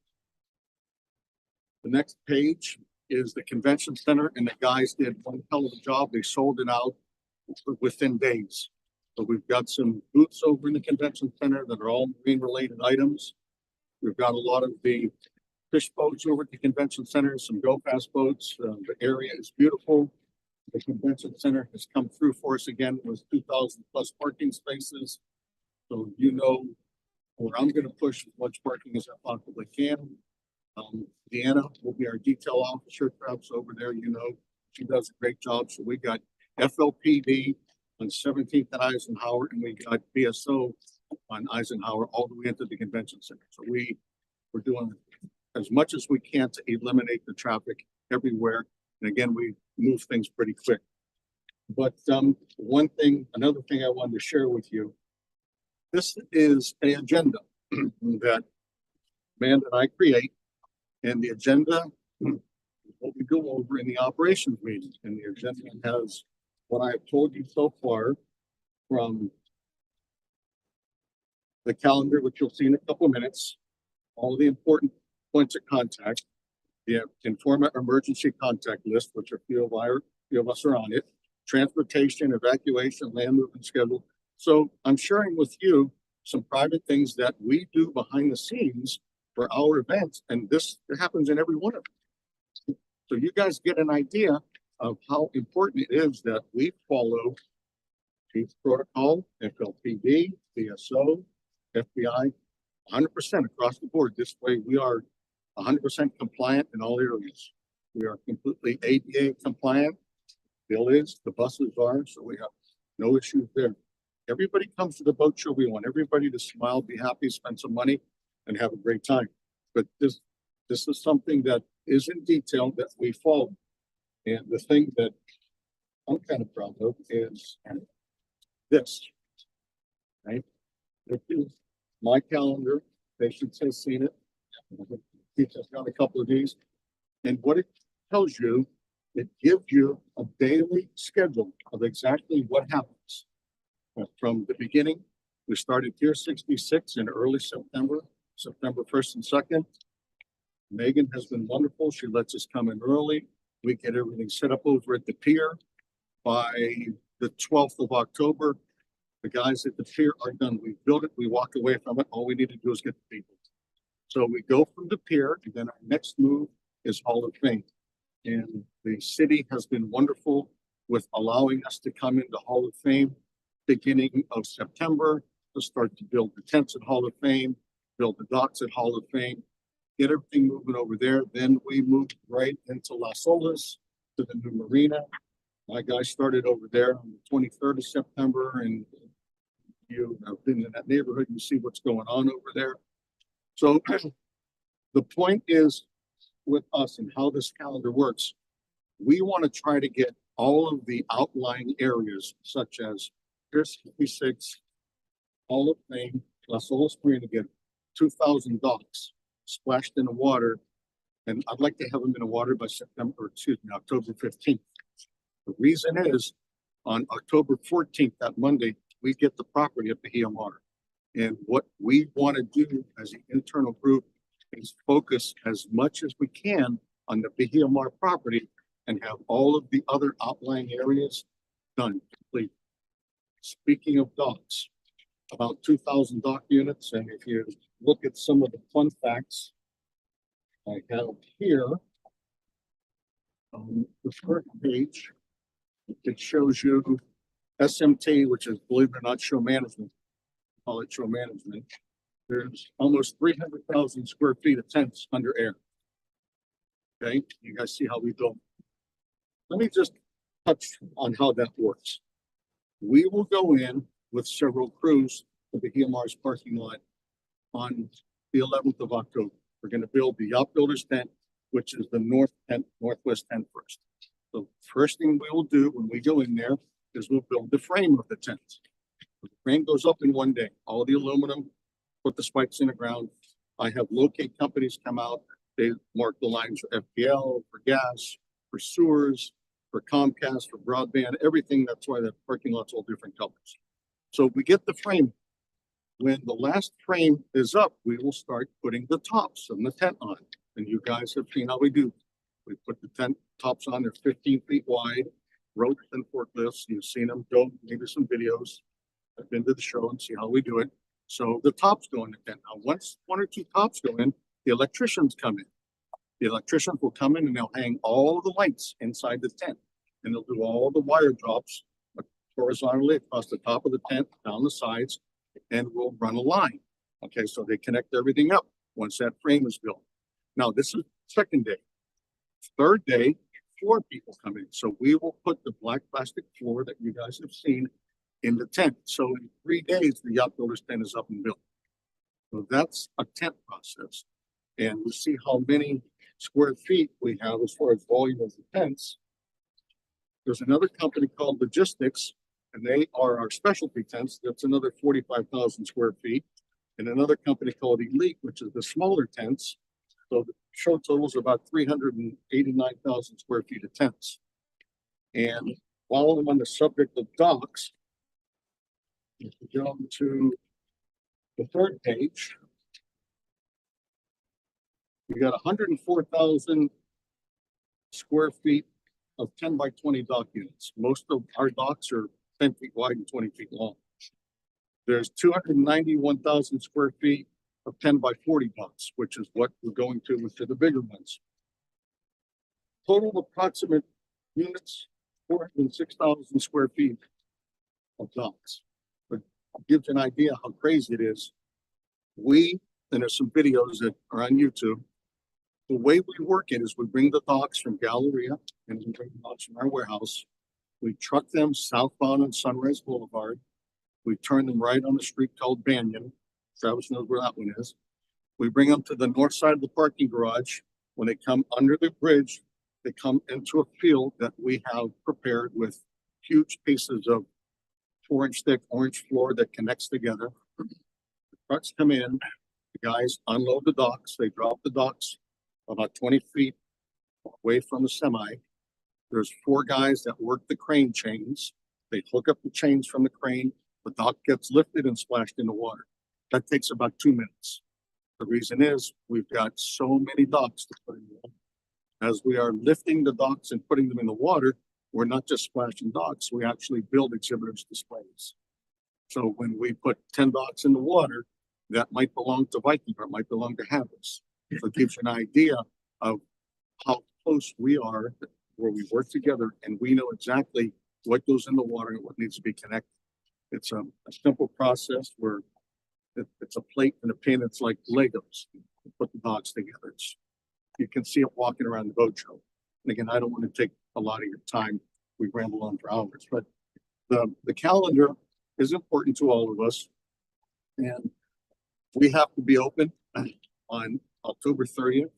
The next page is the convention center, and the guys did one hell of a job. They sold it out within days. So we've got some booths over in the convention center that are all marine related items. We've got a lot of the fish boats over at the convention center, some go fast boats. The area is beautiful. The convention center has come through for us again with 2,000 plus parking spaces. So you know where I'm going to push as much parking as I possibly can. Deanna will be our detail officer, perhaps over there. You know, she does a great job. So we got FLPD on 17th and Eisenhower, and we got BSO on Eisenhower all the way into the convention center. So we're doing as much as we can to eliminate the traffic everywhere. And again, we move things pretty quick. But another thing I wanted to share with you This is an agenda that Amanda and I create, and the agenda is what we go over in the operations meeting, and the agenda has what I've told you so far from the calendar, which you'll see in a couple of minutes, all the important points of contact, the informant emergency contact list, which a few of us are on it, transportation, evacuation, land movement schedule. So I'm sharing with you some private things that we do behind the scenes for our events, and this happens in every one of them. So you guys get an idea of how important it is that we follow chief protocol, FLPD, BSO, FBI, 100% across the board. This way we are 100% compliant in all areas. We are completely ADA compliant. Bill is, the buses are, so we have no issues there. Everybody comes to the boat show. We want everybody to smile, be happy, spend some money, and have a great time. But this is something that is in detail that we follow. And the thing that I'm kind of proud of is this, right? This is my calendar. Patience has seen it. He's just got a couple of these. And what it tells you, it gives you a daily schedule of exactly what happens. From the beginning, we started Pier 66 in early September 1st and 2nd. Megan has been wonderful. She lets us come in early. We get everything set up over at the pier. By the 12th of October, the guys at the pier are done. We built it, we walk away from it. All we need to do is get the people. So we go from the pier, and then our next move is Hall of Fame. And the city has been wonderful with allowing us to come into Hall of Fame beginning of September to start to build the tents at Hall of Fame, build the docks at Hall of Fame, get everything moving over there. Then we moved right into Las Olas to the new marina. My guys started over there on the 23rd of September, and you have been in that neighborhood, you see what's going on over there. So the point is with us and how this calendar works, we want to try to get all of the outlying areas such as Pier 66, Hall of Fame, Las Olas Marina, get 2,000 docks splashed in the water. And I'd like to have them in the water by October 15th. The reason is on October 14th, that Monday, we get the property at Bahia Mar. And what we want to do as an internal group is focus as much as we can on the Bahia Mar property and have all of the other outlying areas done complete. Speaking of docks, about 2,000 dock units. And if you look at some of the fun facts I have here on the first page, it shows you SMT, which is, believe it or not, show management. Call it show management. There's almost 300,000 square feet of tents under air. Okay, you guys see how we build. Let me just touch on how that works. We will go in with several crews to Bahia Mar's parking lot on the 11th of October. We're going to build the Yacht Builders tent, which is the northwest tent first. So first thing we will do when we go in there is we'll build the frame of the tent. The frame goes up in one day. All the aluminum, put the spikes in the ground. I have locate companies come out. They mark the lines for FPL, for gas, for sewers, for Comcast, for broadband, everything. That's why the parking lot's all different colors. So we get the frame. When the last frame is up, we will start putting the tops of the tent on. And you guys have seen how we do. We put the tent tops on. They're 15 feet wide, ropes and forklifts. You've seen them go, maybe some videos. I've been to the show and see how we do it. So the tops go in the tent. Now, once one or two tops go in, the electricians come in. The electricians will come in and they'll hang all the lights inside the tent. And they'll do all the wire drops horizontally across the top of the tent, down the sides, and we'll run a line. Okay, so they connect everything up once that frame is built. Now, this is second day. Third day, 4 people come in. So we will put the black plastic floor that you guys have seen in the tent. So in 3 days, the Yacht Builders tent is up and built. So that's a tent process. And we see how many square feet we have as far as volume of the tents. There's another company called Logistics And they are our specialty tents. That's another 45,000 square feet. And another company called Elite, which is the smaller tents. So the show total is about 389,000 square feet of tents. And while I'm on the subject of docks, if we go to the third page, we got 104,000 square feet of 10 by 20 dock units. Most of our docks are 10 feet wide and 20 feet long. There's 291,000 square feet of 10 by 40 docks, which is what we're going to with the bigger ones. Total approximate units, 406,000 square feet of docks. But it gives you an idea how crazy it is. And there's some videos that are on YouTube. The way we work it is we bring the docks from Galleria and we bring the docks from our warehouse. We truck them southbound on Sunrise Boulevard. We turn them right on the street called Banyan. Travis knows where that one is. We bring them to the north side of the parking garage. When they come under the bridge, they come into a field that we have prepared with huge pieces of 4-inch thick orange floor that connects together. The trucks come in, the guys unload the docks, they drop the docks about 20 feet away from the semi. There's 4 guys that work the crane chains. They hook up the chains from the crane. The dock gets lifted and splashed in the water. That takes about 2 minutes. The reason is we've got so many docks to put in there. As we are lifting the docks and putting them in the water, we're not just splashing docks, we actually build exhibitors displays. So when we put 10 docks in the water, that might belong to Viking or it might belong to Havas. So it gives you an idea of how close we are, where we work together and we know exactly what goes in the water and what needs to be connected. It's a simple process where it's a plate and a pin. It's like Legos. You put the docks together. You can see it walking around the boat show. And again, I don't want to take a lot of your time. We ramble on for hours, but the calendar is important to all of us. And we have to be open on October 30th.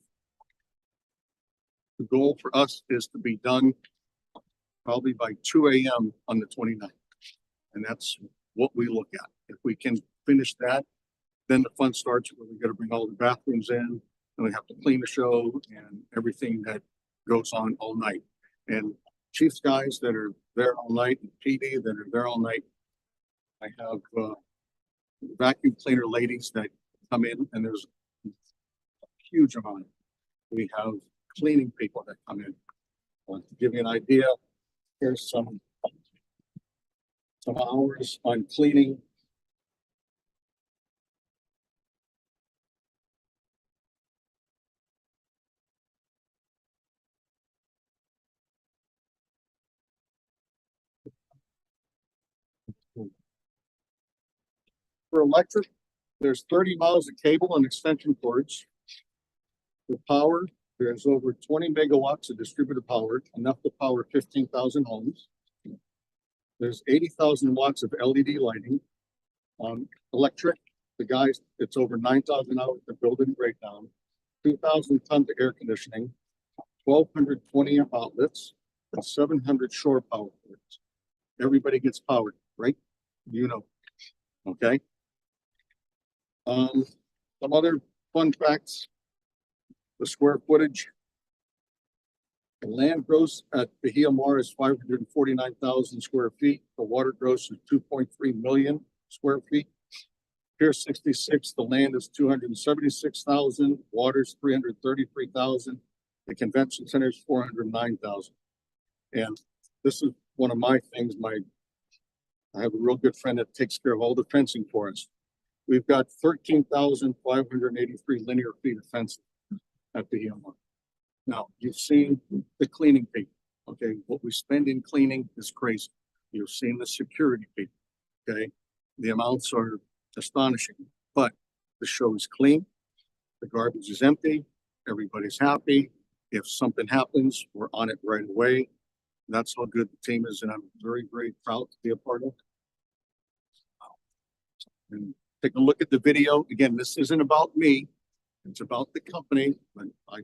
The goal for us is to be done probably by 2 a.m. on the 29th. And that's what we look at. If we can finish that, then the fun starts where we got to bring all the bathrooms in and we have to clean the show and everything that goes on all night. And Chiefs guys that are there all night and PD that are there all night. I have vacuum cleaner ladies that come in and there's a huge amount. We have cleaning people that come in. To give you an idea, here's some hours on cleaning. For electric, there's 30 miles of cable and extension cords. For power, there's over 20 megawatts of distributed power, enough to power 15,000 homes. There's 80,000 watts of LED lighting. Electric, the guys, it's over 9,000 hours to build and break down. 2,000 tons of air conditioning, 1,220 amp outlets, and 700 shore power cords. Everybody gets powered, right? You know, okay? Some other fun facts. The square footage. The land gross at Bahia Mar is 549,000 square feet. The water gross is 2.3 million square feet. Pier 66, the land is 276,000, water's 333,000. The convention center is 409,000. And this is one of my things. I have a real good friend that takes care of all the fencing for us. We've got 13,583 linear feet of fencing at Bahia Mar. Now, you've seen the cleaning people, okay? What we spend in cleaning is crazy. You've seen the security people, okay? The amounts are astonishing, but the show is clean. The garbage is empty. Everybody's happy. If something happens, we're on it right away. That's how good the team is, and I'm very, very proud to be a part of it. And take a look at the video. Again, this isn't about me. It's about the company, but I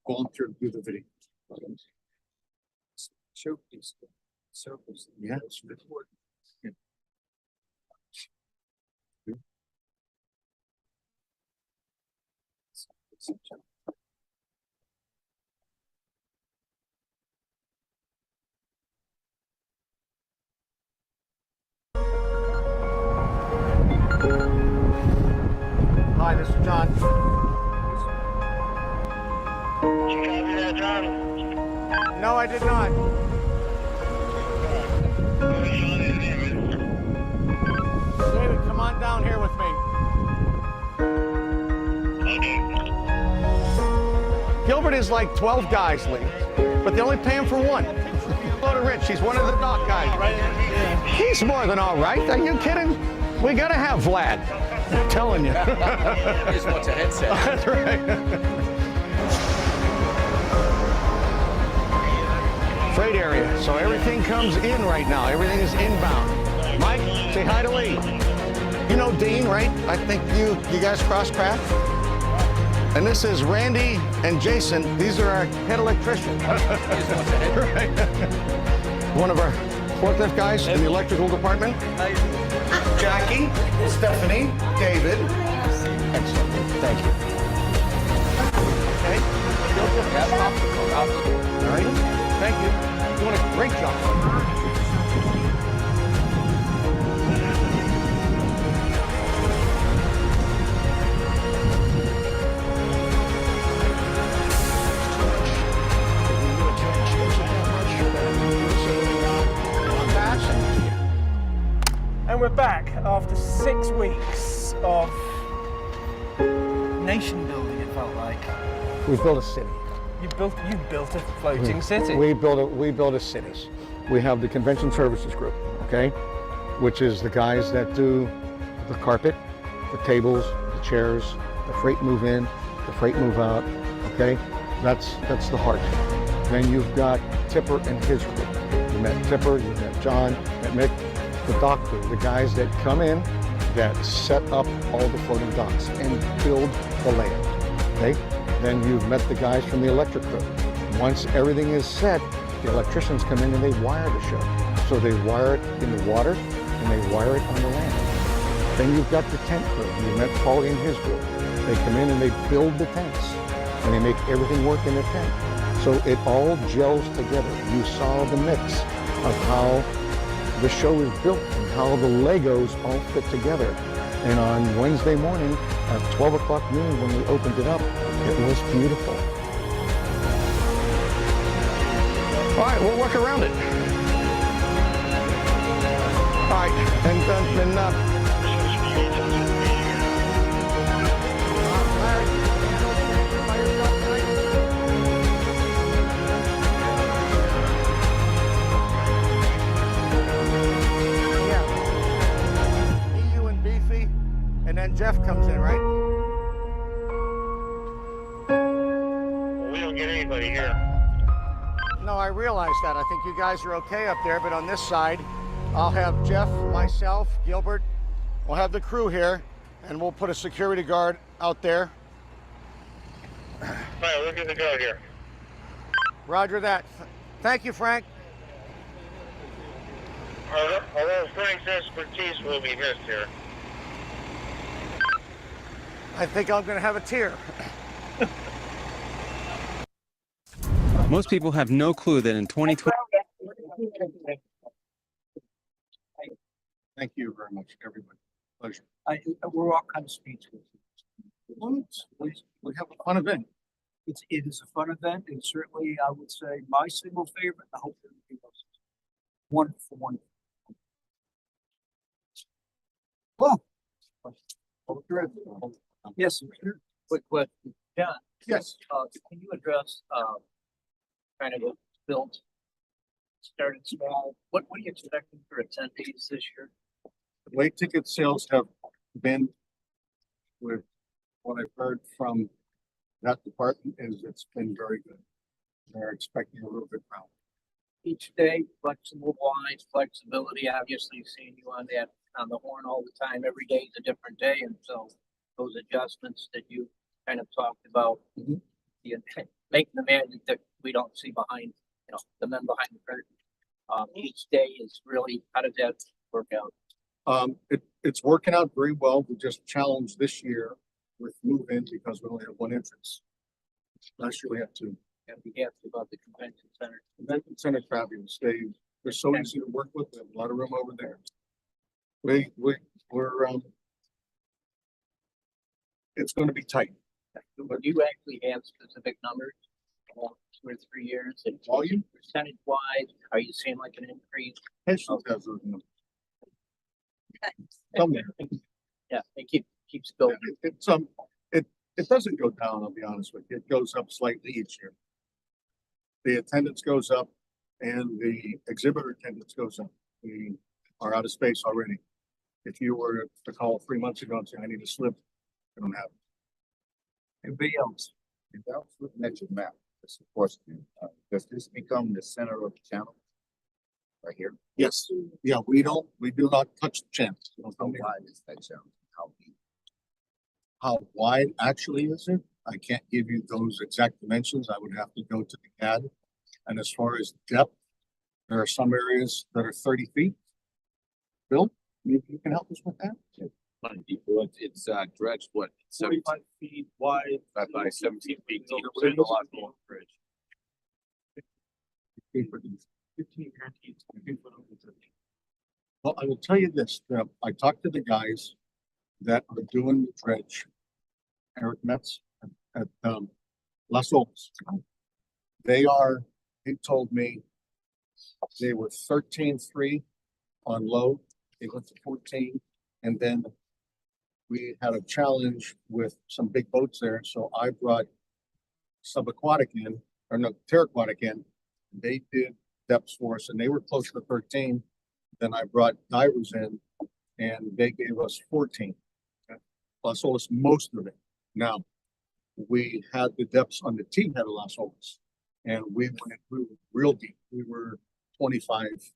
volunteer to do the video. Showpiece. Yeah, it's important. Hi, this is John. No, I did not. David, come on down here with me. Gilbert is like 12 guys, Lee, but they only pay him for one. Hello to Rich, he's one of the dock guys, right? He's more than all right. Are you kidding? We gotta have Vlad. I'm telling you. He just wants a headset. That's right. Freight area, so everything comes in right now. Everything is inbound. Mike, say hi to Lee. You know Dean, right? I think you guys cross paths. And this is Randy and Jason. These are our head electricians. Right. One of our forklift guys in the electrical department. Jackie, Stephanie, David. Excellent. Thank you. Okay. All right. Thank you. Doing a great job. And we're back after 6 weeks of nation building, it felt like. We built a city. You built a floating city. We build a cities. We have the convention services group, okay, which is the guys that do the carpet, the tables, the chairs, the freight move in, the freight move out, okay. That's the heart. Then you've got Tipper and his group. You met Tipper, you met John, met Mick. The dock crew, the guys that come in, that set up all the floating docks and build the land, okay? Then you've met the guys from the electric crew. Once everything is set, the electricians come in and they wire the show. So they wire it in the water and they wire it on the land. Then you've got the tent crew. You met Paulie and his group. They come in and they build the tents and they make everything work in the tent. So it all gels together. You saw the mix of how the show is built and how the Legos all fit together. And on Wednesday morning at 12 o'clock noon when we opened it up, it was beautiful. All right, we'll work around it. All right, and and then Jeff comes in, right? We don't get anybody here. No, I realize that. I think you guys are okay up there, but on this side, I'll have Jeff, myself, Gilbert. We'll have the crew here, and we'll put a security guard out there. All right, we're good to go here. Roger that. Thank you, Frank. Although Frank's expertise will be missed here. I think I'm going to have a tear. Most people have no clue that in 2020. Thank you very much, everybody. Pleasure. We're all kind of speechless. We have a fun event. It is a fun event, and certainly I would say my single favorite. I hope everybody else is wonderful, wonderful. Well, yes, sir. Quick question. John, Yes. can you address, kind of a built, started small, what are you expecting for attendees this year? Late ticket sales have been, with what I've heard from that department, is it's been very good. They're expecting a little bit crowd. Each day, flexible lines, flexibility, obviously seeing you on the horn all the time, every day is a different day, and so those adjustments that you kind of talked about, making the magic that we don't see behind, the men behind the curtain. Each day is really, how does that work out? It's working out very well. We just challenged this year with move-in because we only have one entrance. Last year we had two. And we asked about the convention center. Convention center traffic will stay, they're so easy to work with, we have a lot of room over there. We're it's gonna be tight. But you actually have specific numbers, 2 or 3 years, and Volume? percentage wise, are you seeing like an increase? Patience has those numbers. Yeah, it keeps going. It doesn't go down, I'll be honest with you. It goes up slightly each year. The attendance goes up and the exhibitor attendance goes up. We are out of space already. If you were to call 3 months ago and say, I need a slip, I don't have it. Everybody else? If I was looking at your map, that's a question, does this become the center of the channel? Right here? Yes, yeah, we do not touch the channel. We don't How come near. wide is that channel? How deep? How wide actually is it? I can't give you those exact dimensions. I would have to go to the CAD. And as far as depth, there are some areas that are 30 feet. Bill, maybe you can help us with that? It's dredged, what, 45 feet wide. by 17 feet deep, so there's a lot more bridge. 15 feet, 20 foot over the- Well, I will tell you this, I talked to the guys that are doing the dredge. Eric Metz at Las Olas. He told me they were 13.3 on low, they went to 14, and then we had a challenge with some big boats there, so I brought subaquatic in, or no, terraquatic in. They did depths for us, and they were close to 13. Then I brought divers in, and they gave us 14. Las Olas, most of it. Now, we had the depths on the T head of Las Olas, and we were real deep. We were 25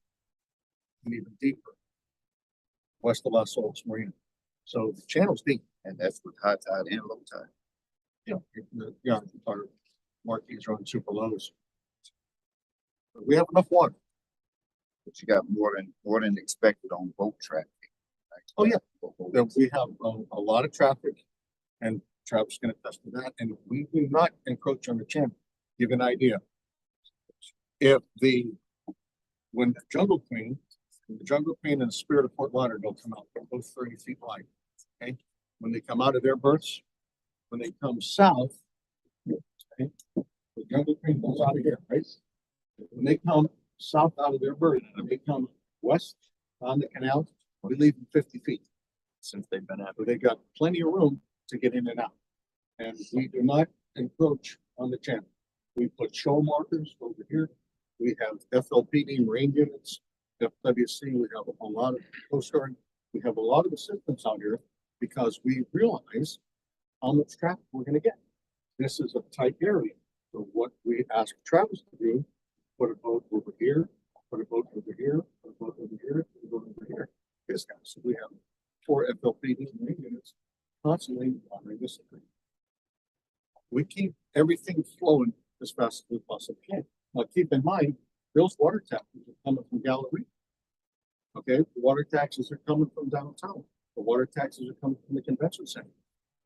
and even deeper west of Las Olas Marina. So the channel's deep. And that's with high tide and low tide. Yeah, our markings are on super lows. But we have enough water. But you got more than expected on boat traffic. Right? Oh, yeah. That we have a lot of traffic, and Travis can attest to that, and we do not encroach on the channel. Give an idea. When the Jungle Queen and the Spirit of Fort Lauderdale come out, they're both 30 feet wide. Okay, when they come out of their berths, when they come south, okay, the Jungle Queen goes out of here, right? When they come south out of their berth, when they come west on the canal, we leave them 50 feet. Since they've been out, but they got plenty of room to get in and out. And we do not encroach on the channel. We put show markers over here. We have FLPD marine units, FWC, we have a lot of Coast Guard. We have a lot of assistance out here because we realize how much traffic we're gonna get. This is a tight area. So what we ask Travis to do, put a boat over here, put a boat over here, put a boat over here, put a boat over here. This guy, so we have 4 FLPD marine units constantly monitoring this area. We keep everything flowing as fast as we possibly can. Now, keep in mind, Bill's water taxes are coming from Galleria. Okay, the water taxes are coming from downtown. The water taxes are coming from the convention center.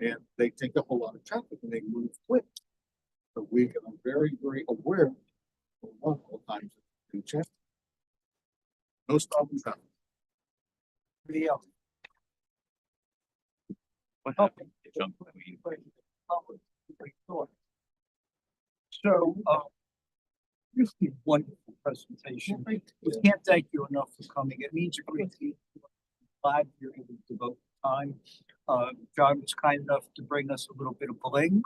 And they take up a lot of traffic and they move quick. So we are very, very aware of all times in check. No stopping traffic. Everybody else? What happened? The Jungle Queen. So, this is a wonderful presentation. We can't thank you enough for coming. It means a great deal. Glad you're able to devote time. John was kind enough to bring us a little bit of bling.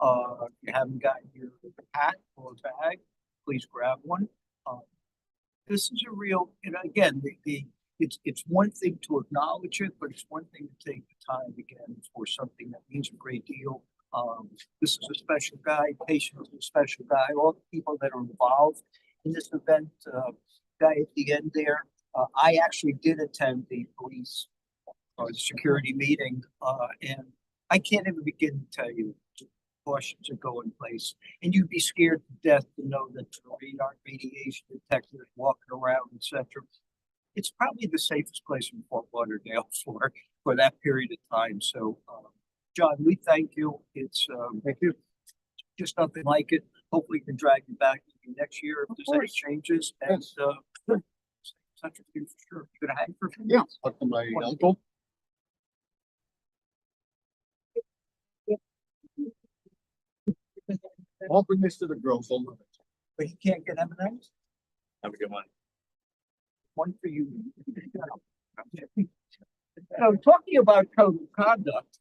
If you haven't gotten your hat or bag, please grab one. This is a real, and again, it's one thing to acknowledge it, but it's one thing to take the time again for something that means a great deal. This is a special guy, Patient is a special guy, all the people that are involved in this event, guy at the end there. I actually did attend the police security meeting, and I can't even begin to tell you precautions that go in place. And you'd be scared to death to know that the radar radiation detectors walking around, etc. It's probably the safest place in Fort Lauderdale for that period of time. So John, we thank you. It's, thank you. Just nothing like it. Hopefully we can drag you back next year if there's any changes and, such a thing for sure. You're gonna hang for a few Yeah, minutes? up to my uncle. I'll bring this to the girls. I'll love it. But you can't get M&Ms? Have a good one. One for you. So talking about code of conduct.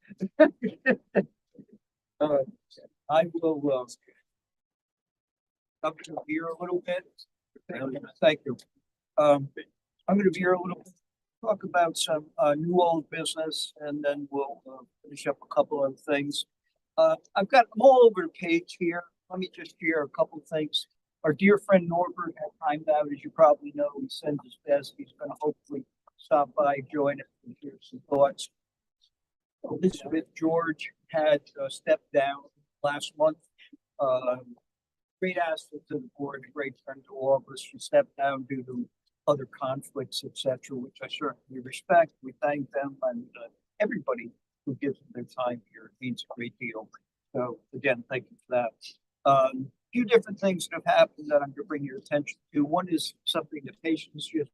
I will, I'm gonna veer a little bit. Thank you. I'm gonna veer a little, talk about some, new old business and then we'll, finish up a couple of things. I'm all over the page here. Let me just share a couple things. Our dear friend Norbert had timed out, as you probably know, he sends his best. He's gonna hopefully stop by, join us, and hear some thoughts. Elizabeth George had stepped down last month. Great asset to the board, a great friend to all of us. She stepped down due to other conflicts, etc., which I certainly respect. We thank them and everybody who gives them their time here. It means a great deal. So again, thank you for that. Few different things that have happened that I'm going to bring your attention to. One is something that patients just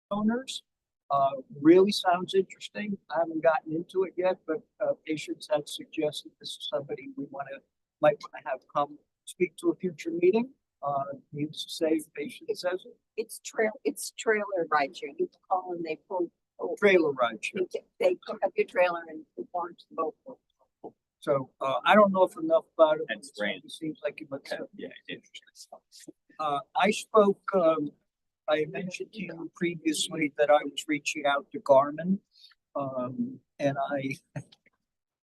owners really sounds interesting. I haven't gotten into it yet, but patients had suggested this is somebody we might want to have come speak to a future meeting. Needs to say, patient says it. It's trailer rideshare. You can call and they pull. Trailer rideshare. They pick up your trailer and launch the boat. So I don't know if enough about it. But That's great. It seems like it must. Yeah, interesting. I spoke. I mentioned to you previously that I was reaching out to Garmin, and I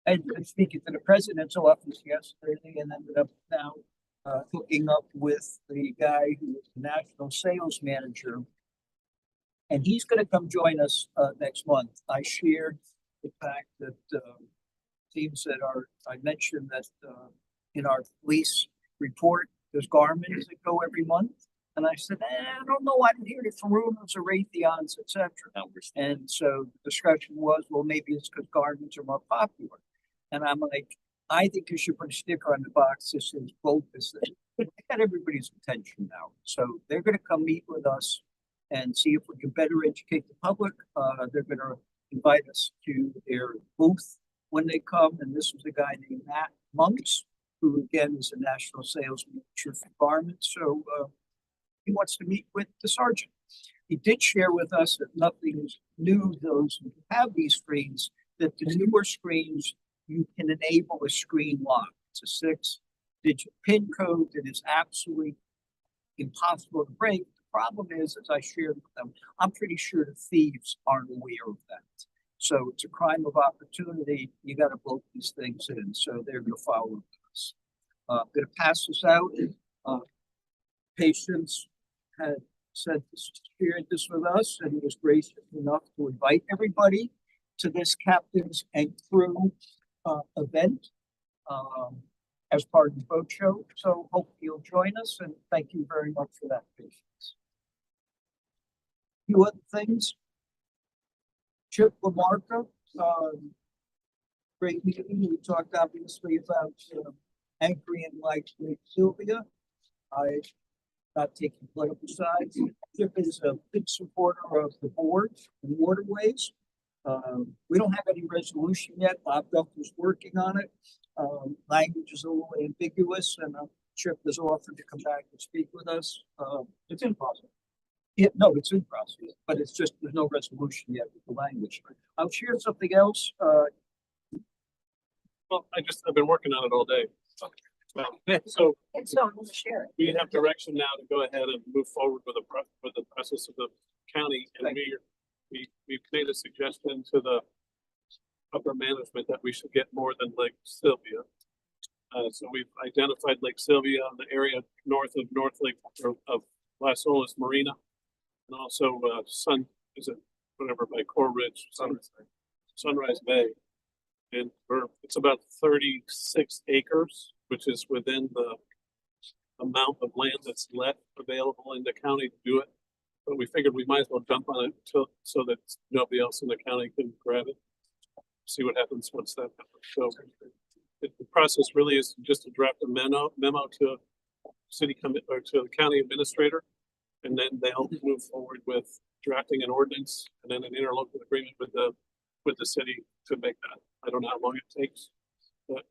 had been speaking to the president's office yesterday, and ended up now hooking up with the guy who is the national sales manager, and he's going to come join us next month. I shared the fact that teams that I mentioned that in our police report, there's Garmin that go every month. And I said, I don't know. I didn't hear it from rumors or Raytheons, etc. And so the discussion was, well, maybe it's because Garmin's are more popular. And I'm like, I think you should put a sticker on the box that says both this thing. But I got everybody's attention now. So they're going to come meet with us and see if we can better educate the public. They're going to invite us to their booth when they come. And this was a guy named Matt Monks, who again is a national sales manager for Garmin. So he wants to meet with the sergeant. He did share with us that nothing is new. Those who have these screens, that the newer screens, you can enable a screen lock. It's a 6-digit PIN code that is absolutely impossible to break. The problem is, as I shared with them, I'm pretty sure the thieves aren't aware of that. So it's a crime of opportunity. You got to blow these things in. So they're going to follow us. I'm going to pass this out. Patients had said shared this with us, and he was gracious enough to invite everybody to this captains and crew event as part of the boat show. So hope you'll join us, and thank you very much for that patience. A few other things. Chip Lamarca, great meeting. We talked obviously about anchoring like Lake Sylvia. I not taking political sides. Chip is a big supporter of the board and waterways. We don't have any resolution yet. Bob Duff is working on it. Language is a little ambiguous, and Chip has offered to come back and speak with us. It's in process. Yeah, no, it's in process, but it's just there's no resolution yet with the language. I'll share something else. Well, I've been working on it all day. So It's not going to share it. we have direction now to go ahead and move forward with the process of the county, and we've made a suggestion to the upper management that we should get more than Lake Sylvia. So we've identified Lake Sylvia, the area north of North Lake of Las Olas Marina, and also by Core Ridge, Sunrise Bay. And it's about 36 acres, which is within the amount of land that's left available in the county to do it. but we figured we might as well jump on it so that nobody else in the county can grab it. See what happens once that happens. So the process really is just to draft a memo to city or to the county administrator. And then they'll move forward with drafting an ordinance and then an interlocal agreement with the city to make that. I don't know how long it takes, but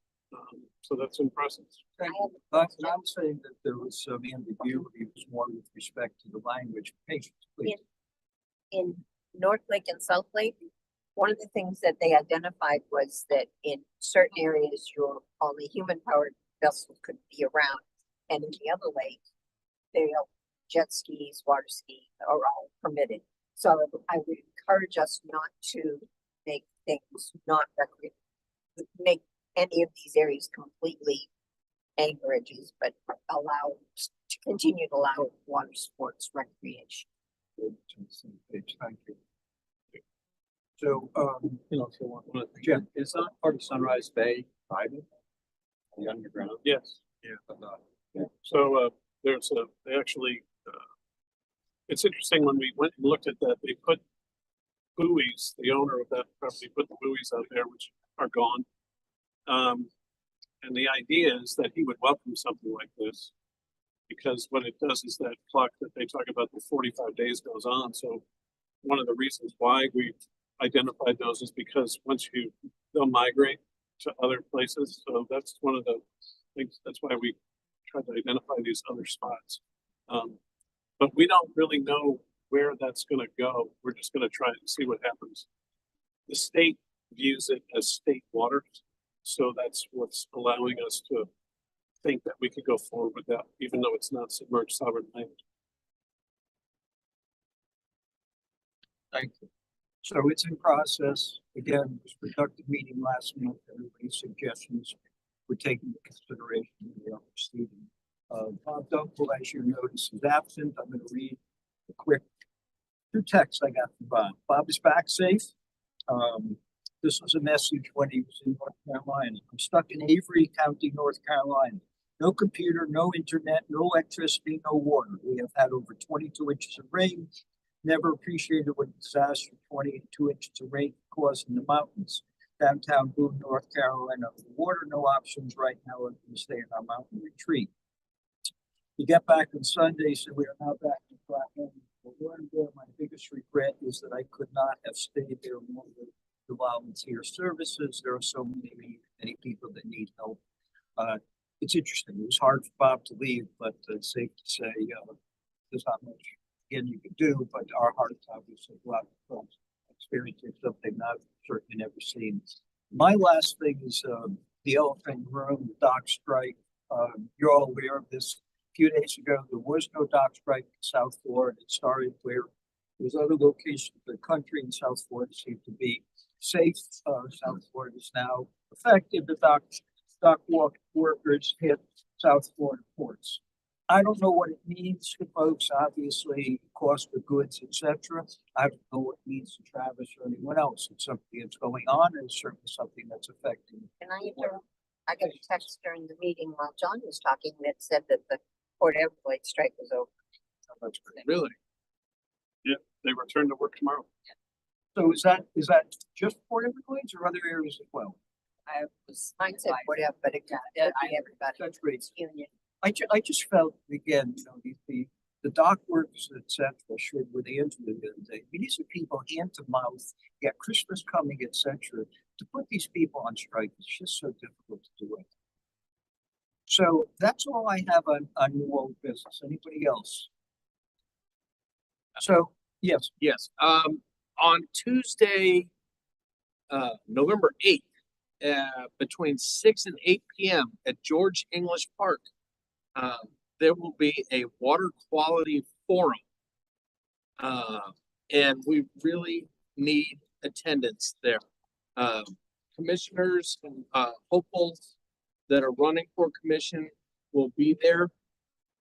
so that's in process. But I'm saying that there was some ambiguity, was more with respect to the language. Patience, please. In North Lake and South Lake, one of the things that they identified was that in certain areas, your only human-powered vessels could be around, and in the other lake, jet skis, water skiing are all permitted. So I would encourage us not to make things not make any of these areas completely anchorages, but continue to allow water sports recreation. Thank you. So, You know, if you want to. Jim, It's not part of Sunrise Bay private? The underground? Yes. Yeah. But not. So they actually, it's interesting when we went and looked at that, they put buoys, the owner of that property put the buoys out there, which are gone. And the idea is that he would welcome something like this because what it does is that clock that they talk about, the 45 days goes on. So one of the reasons why we identified those is because they'll migrate to other places. So that's one of the things, that's why we try to identify these other spots. But we don't really know where that's going to go. We're just going to try and see what happens. The state views it as state waters. So that's what's allowing us to think that we could go forward with that, even though it's not submerged sovereign land. thank you. So it's in process. Again, it was a productive meeting last month. Everybody's suggestions were taken into consideration. We are proceeding. Bob Dunkel, as you notice, is absent. I'm going to read a quick two texts I got from Bob. Bob is back safe. This was a message when he was in North Carolina. I'm stuck in Avery County, North Carolina. No computer, no internet, no electricity, no water. We have had over 22 inches of rain. Never appreciated what disaster 22 inches of rain caused in the mountains. Downtown Boone, North Carolina. Water, no options right now. We're going to stay in our mountain retreat. We get back on Sunday, so we are now back in Flatland. My biggest regret is that I could not have stayed there longer to volunteer services. There are so many people that need help. It's interesting. It was hard for Bob to leave, but it's safe to say there's not much again you can do. But our hearts obviously go out to folks experiencing something I've certainly never seen. My last thing is the elephant in the room, the dock strike. You're all aware of this. A few days ago, there was no dock strike in South Florida. It started where there's other locations of the country, in South Florida seem to be safe. South Florida is now effective. The dock workers hit South Florida ports. I don't know what it means to folks, obviously, cost of goods, etc. I don't know what it means to Travis or anyone else. It's something that's going on, and it's certainly something that's affecting. And I got a text during the meeting while John was talking that said that the Port Everglades strike was over. Really? Yeah, they return to work tomorrow. So is that just Port Everglades or other areas as well? Mine said Port Everglades, but it could be everybody. That's great. Union. I just felt again, the dock workers, etc. should, with the end of the day, these are people hand to mouth. Yeah, Christmas coming, etc. To put these people on strike is just so difficult to do it. So that's all I have on new old business. Anybody else? So yes. Yes, on Tuesday, November 8th, between 6 and 8 p.m. at George English Park, there will be a water quality forum. And we really need attendance there. Commissioners and hopefuls that are running for commission will be there.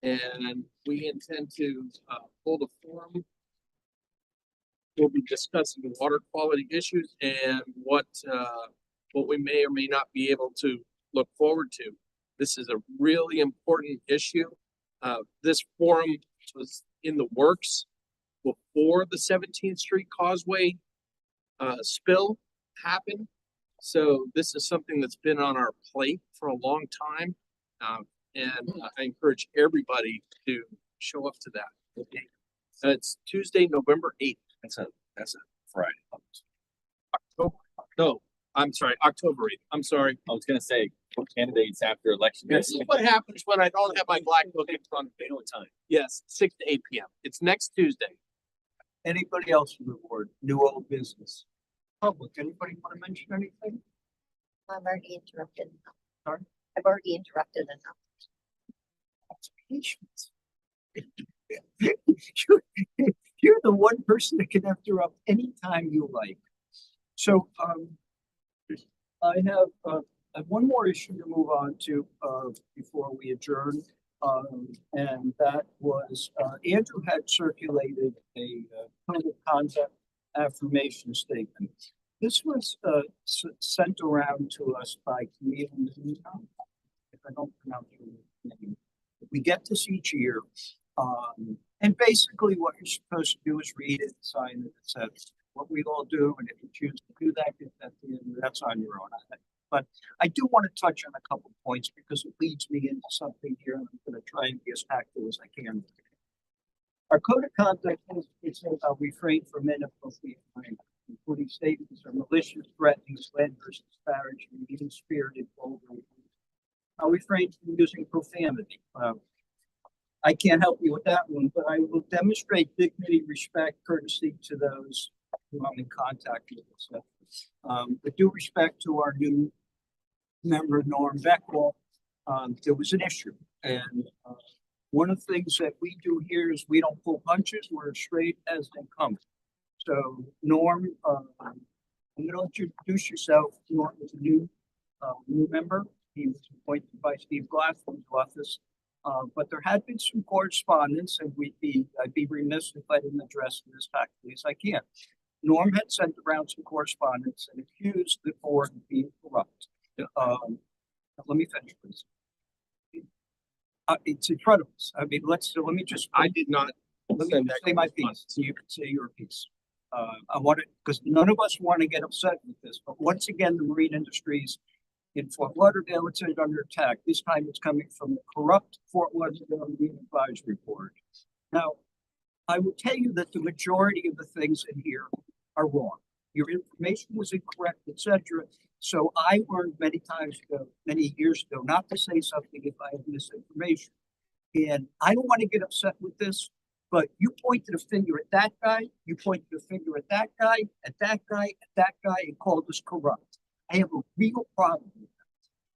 And we intend to hold a forum. We'll be discussing water quality issues and what we may or may not be able to look forward to. This is a really important issue. This forum was in the works before the 17th Street Causeway spill happened. So this is something that's been on our plate for a long time. And I encourage everybody to show up to that. It's Tuesday, November 8th. That's a Friday. October. No, I'm sorry, October 8th. I'm sorry. I was gonna say, candidates after election. This is what happens when I don't have my black book in front of me. They know what time. Yes, 6 to 8 p.m. It's next Tuesday. Anybody else from the board, new old business? Public, anybody want to mention anything? I've already interrupted. Sorry? I've already interrupted enough. Patience. You're the one person that can interrupt anytime you like. So, I have one more issue to move on to, before we adjourn. And that was, Andrew had circulated a code of conduct affirmation statement. This was, sent around to us by Camille Newton, if I don't pronounce your name. We get this each year. And basically what you're supposed to do is read it, sign it, etc. What we all do, and if you choose to do that, that's on your own. But I do want to touch on a couple points because it leads me into something here, and I'm going to try and be as tactful as I can. Our code of conduct is refrain from inappropriate language, including statements of malicious, threatening, slanderous, disparaging, mean-spirited, vulgar. I'll refrain from using profanity. I can't help you with that one, but I will demonstrate dignity, respect, courtesy to those who I'm in contact with. So, with due respect to our new member, Norm Beckwell, there was an issue. And one of the things that we do here is we don't pull punches, we're as straight as they come. So, Norm, I'm going to let you introduce yourself. Norm is a new member. He was appointed by Steve Glassman's office. But there had been some correspondence, and I'd be remiss if I didn't address it as tactfully as I can. Norm had sent around some correspondence and accused the board of being corrupt. Let me finish, please. It's in front of us. I mean, let me just. I did not. Let me say my piece, so you can say your piece. I want it because none of us want to get upset with this, but once again, the marine industries in Fort Lauderdale, it's under attack. This time it's coming from the corrupt Fort Lauderdale Marine Advisory Board. Now, I will tell you that the majority of the things in here are wrong. Your information was incorrect, etc. So I learned many years ago, not to say something if I have misinformation. And I don't want to get upset with this, but you pointed a finger at that guy, you pointed a finger at that guy, at that guy, at that guy, and called us corrupt. I have a real problem with that.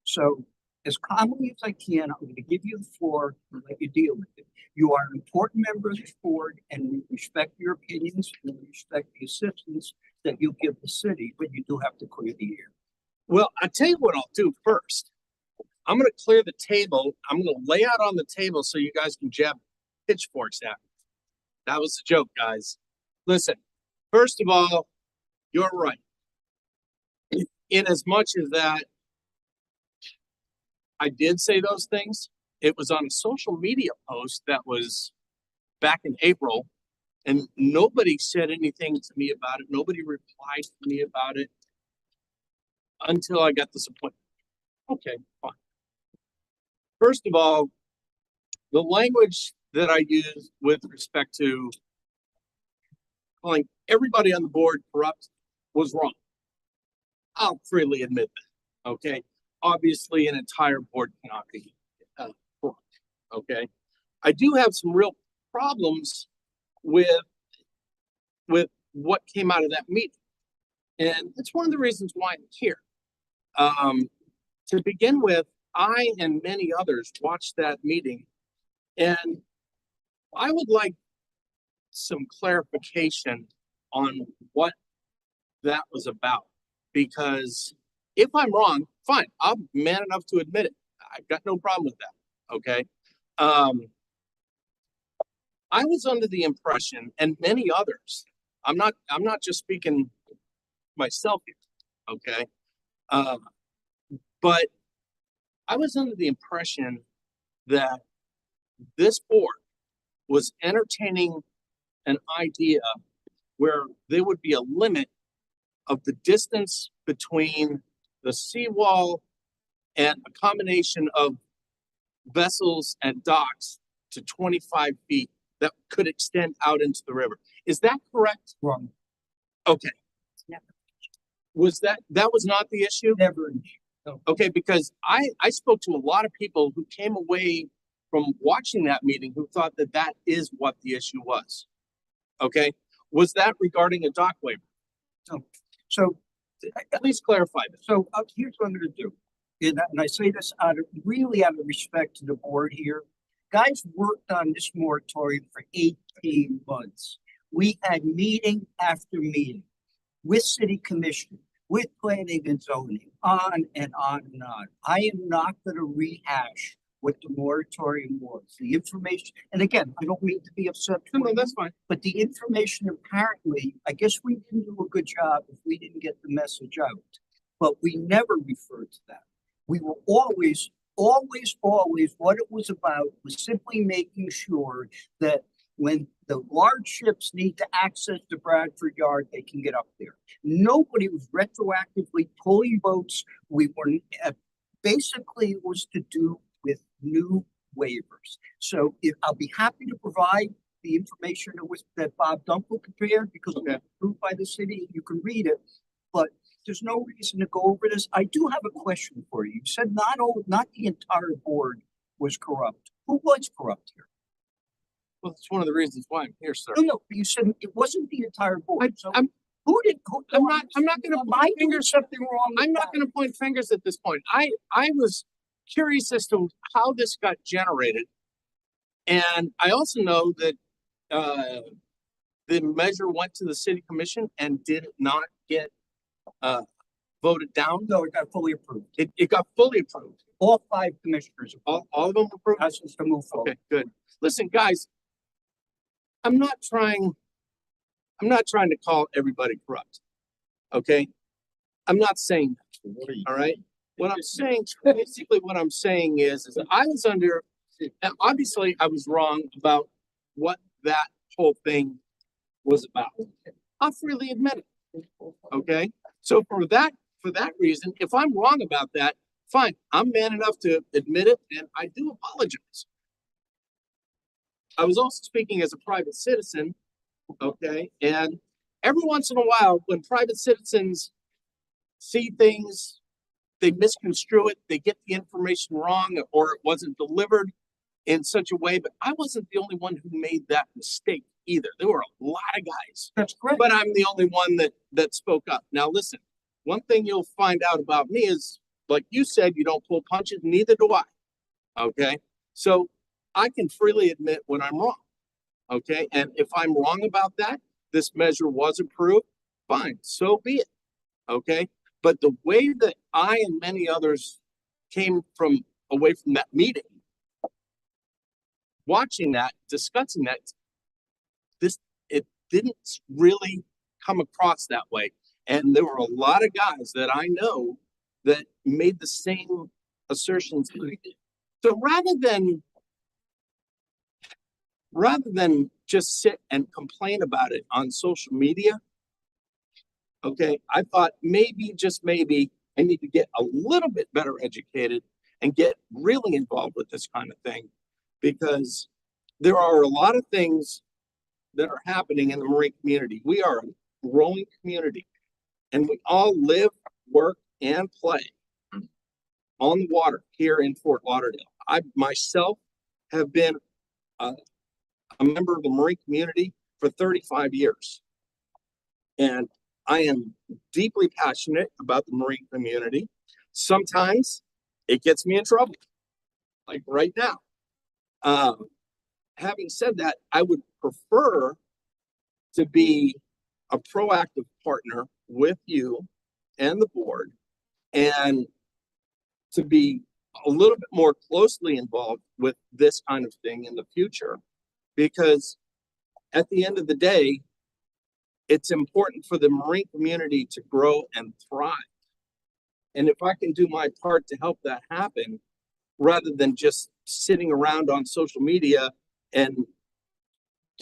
So as calmly as I can, I'm going to give you the floor and let you deal with it. You are an important member of this board, and we respect your opinions and we respect the assistance that you give the city, but you do have to clear the air. Well, I'll tell you what I'll do first. I'm going to clear the table. I'm going to lay out on the table so you guys can jab pitchforks at me. That was a joke, guys. Listen, first of all, you're right. In as much as that I did say those things, it was on a social media post that was back in April, and nobody said anything to me about it. Nobody replied to me about it until I got this appointment. Okay, fine. First of all, the language that I used with respect to calling everybody on the board corrupt was wrong. I'll freely admit that, okay? Obviously, an entire board cannot be corrupt, okay? I do have some real problems with what came out of that meeting. And it's one of the reasons why I'm here. To begin with, I and many others watched that meeting, and I would like some clarification on what that was about. Because if I'm wrong, fine, I'm man enough to admit it. I've got no problem with that, okay? I was under the impression, and many others, I'm not just speaking myself here, okay? But I was under the impression that this board was entertaining an idea where there would be a limit of the distance between the seawall and a combination of vessels and docks to 25 feet that could extend out into the river. Is that correct? Wrong. Okay. Was that was not the issue? Never an issue. No. Okay, because I spoke to a lot of people who came away from watching that meeting who thought that that is what the issue was. Okay, was that regarding a dock waiver? No. So, Please clarify this. so here's what I'm gonna do. And I say this really out of respect to the board here. Guys worked on this moratorium for 18 months. We had meeting after meeting with city commission, with planning and zoning, on and on and on. I am not gonna rehash what the moratorium was, the information, and again, I don't mean to be upset. No, that's fine. But the information apparently, I guess we didn't do a good job if we didn't get the message out. But we never referred to that. We were always, what it was about was simply making sure that when the large ships need to access the Bradford Yard, they can get up there. Nobody was retroactively pulling boats. We were, basically it was to do with new waivers. So I'll be happy to provide the information that Bob Dunkel prepared because it was approved by the city. You can read it, but there's no reason to go over this. I do have a question for you. You said not the entire board was corrupt. Who was corrupt here? Well, that's one of the reasons why I'm here, sir. No, but you said it wasn't the entire board. So I'm who did? I'm not going to Am I doing something wrong? I'm not going to point fingers at this point. I was curious as to how this got generated, and I also know that the measure went to the city commission and did not get voted down. No, it got fully approved. It got fully approved. All 5 commissioners. All of them approved. That's just to move forward. Okay, good. Listen, guys, I'm not trying to call everybody corrupt. Okay, I'm not saying that. All right. What I'm saying, basically, what I'm saying is that I was under. And obviously, I was wrong about what that whole thing was about. I'll freely admit it. Okay, so for that reason, if I'm wrong about that, fine. I'm man enough to admit it, and I do apologize. I was also speaking as a private citizen, okay? And every once in a while, when private citizens see things, they misconstrue it, they get the information wrong, or it wasn't delivered in such a way, but I wasn't the only one who made that mistake either. There were a lot of guys. That's correct. But I'm the only one that spoke up. Now listen, one thing you'll find out about me is, like you said, you don't pull punches, neither do I. Okay? So I can freely admit when I'm wrong. Okay? And if I'm wrong about that, this measure was approved, fine, so be it. Okay? But the way that I and many others came away from that meeting, watching that, discussing that, it didn't really come across that way. And there were a lot of guys that I know that made the same assertions that I did. So rather than just sit and complain about it on social media, okay, I thought maybe, just maybe, I need to get a little bit better educated and get really involved with this kind of thing, because there are a lot of things that are happening in the marine community. We are a growing community, and we all live, work, and play on the water here in Fort Lauderdale. I myself have been a member of the marine community for 35 years. And I am deeply passionate about the marine community. Sometimes it gets me in trouble, like right now. Having said that, I would prefer to be a proactive partner with you and the board, and to be a little bit more closely involved with this kind of thing in the future, because at the end of the day, it's important for the marine community to grow and thrive. And if I can do my part to help that happen, rather than just sitting around on social media and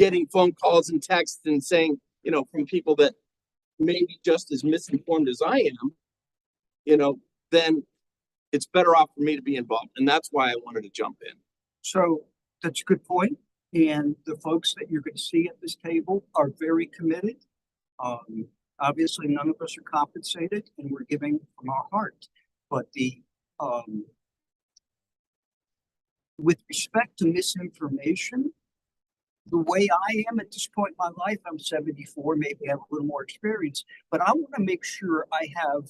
getting phone calls and texts and saying, you know, from people that may be just as misinformed as I am, you know, then it's better off for me to be involved. And that's why I wanted to jump in. So that's a good point. And the folks that you're going to see at this table are very committed. Obviously, none of us are compensated and we're giving from our heart. But with respect to misinformation, the way I am at this point in my life, I'm 74, maybe have a little more experience, but I want to make sure I have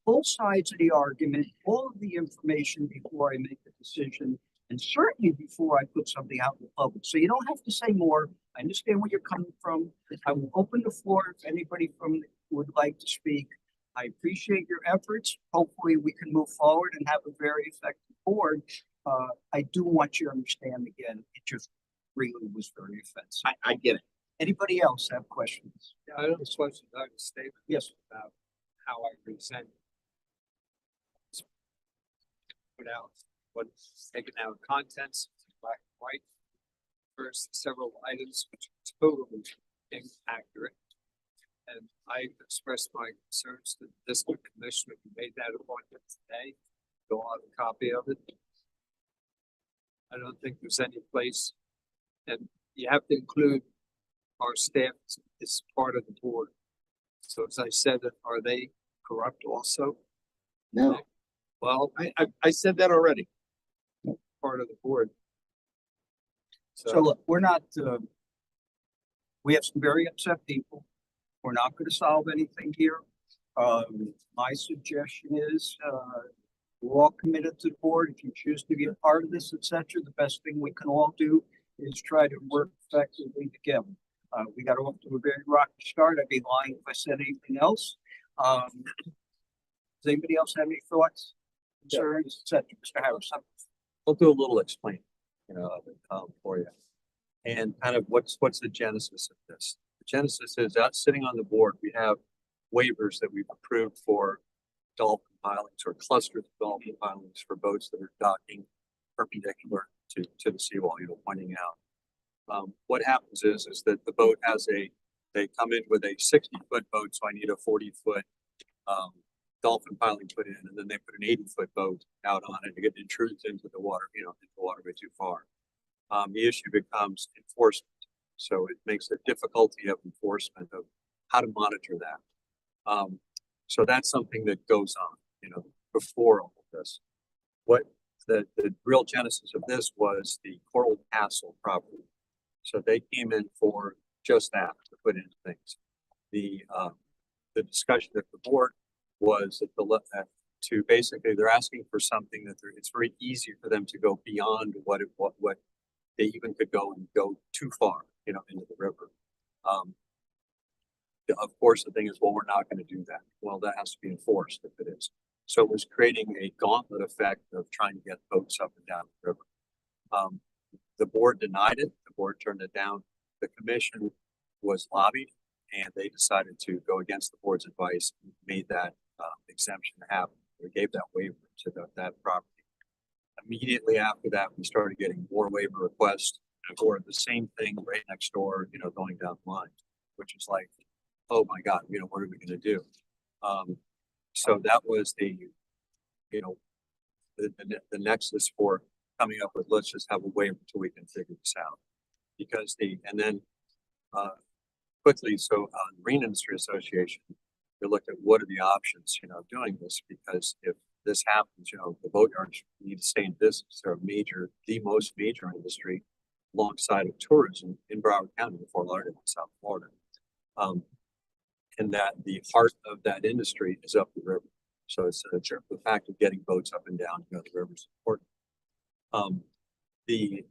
both sides of the argument, all of the information before I make a decision, and certainly before I put something out in the public. So you don't have to say more. I understand where you're coming from. I will open the floor if anybody would like to speak. I appreciate your efforts. Hopefully we can move forward and have a very effective board. I do want you to understand again, it just really was very offensive. I get it. Anybody else have questions? Yeah, I have a question, Dr. Statement. Yes. About how I present. Put out what's taken out of contents, black and white. First, several items which are totally inaccurate. And I expressed my concerns to the district commissioner who made that appointment today. Go on a copy of it. I don't think there's any place, and you have to include our staff as part of the board. So as I said, are they corrupt also? No. Well, I said that already. Part of the board. So look, we're not, we have some very upset people. We're not going to solve anything here. My suggestion is, we're all committed to the board. If you choose to be a part of this, etc., the best thing we can all do is try to work effectively together. We got off to a very rocky start. I'd be lying if I said anything else. Does anybody else have any thoughts, concerns, etc.? Mr. Harrison. I'll do a little explaining, for you. And kind of what's the genesis of this? The genesis is that sitting on the board, we have waivers that we've approved for dolphin pilings or clusters of dolphin pilings for boats that are docking perpendicular to the seawall, pointing out. What happens is that the boat they come in with a 60-foot boat, so I need a 40-foot dolphin piling put in, and then they put an 80-foot boat out on it to get intrudes into the water, into the waterway too far. The issue becomes enforcement. So it makes the difficulty of enforcement of how to monitor that. So that's something that goes on, before all of this. What the real genesis of this was the Coral Castle property. So they came in for just that, to put in things. The discussion at the board was that they're asking for something that it's very easy for them to go beyond what they even could go and go too far, into the river. Of course, the thing is, well, we're not going to do that. Well, that has to be enforced if it is. So it was creating a gauntlet effect of trying to get boats up and down the river. The board denied it. The board turned it down. The commission was lobbied, and they decided to go against the board's advice and made that exemption happen. We gave that waiver to that property. Immediately after that, we started getting more waiver requests for the same thing right next door, going down the line, which is like, oh my God, what are we going to do? So that was the nexus for coming up with, let's just have a waiver until we can figure this out. Because quickly, so on Marine Industry Association, we looked at what are the options, of doing this, because if this happens, the boatyards need to stay in business. They're the most major industry alongside of tourism in Broward County, Fort Lauderdale, South Florida. And that the heart of that industry is up the river. So it's the fact of getting boats up and down, the river is important. The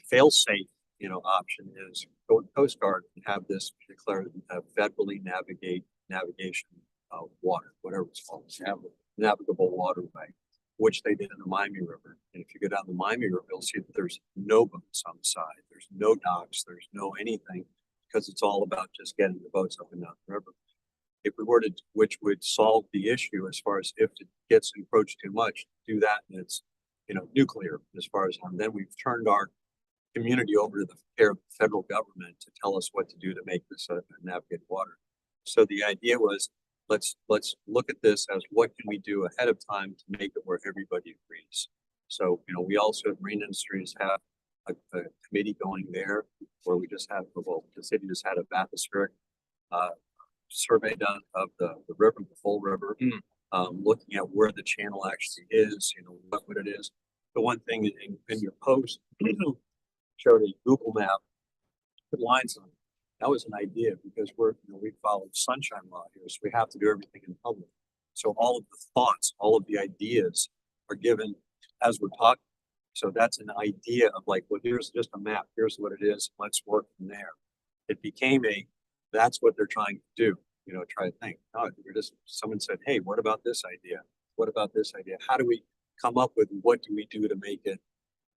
fail-safe, option is go to Coast Guard and have this declared federally navigation water, whatever it's called, navigable waterway, which they did in the Miami River. And if you go down the Miami River, you'll see that there's no boats on the side. There's no docks. There's no anything, because it's all about just getting the boats up and down the river. If we were to, which would solve the issue as far as if it gets encroached too much, do that, and it's, nuclear as far as, and then we've turned our community over to the care of the federal government to tell us what to do to make this a navigated water. So the idea was, let's look at this as what can we do ahead of time to make it where everybody agrees. So, you know, we also at Marine Industries have a committee going there where we just have, well, the city just had a bathysphere survey done of the river, the full river, looking at where the channel actually is, you know, what it is. The one thing in your post showed a Google map with lines on it. That was an idea because we follow sunshine law here, so we have to do everything in public. So all of the thoughts, all of the ideas are given as we're talking. So that's an idea of like, well, here's just a map. Here's what it is. Let's work from there. It became that's what they're trying to do. You know, try to think. No, someone said, hey, what about this idea? What about this idea? How do we come up with what do we do to make it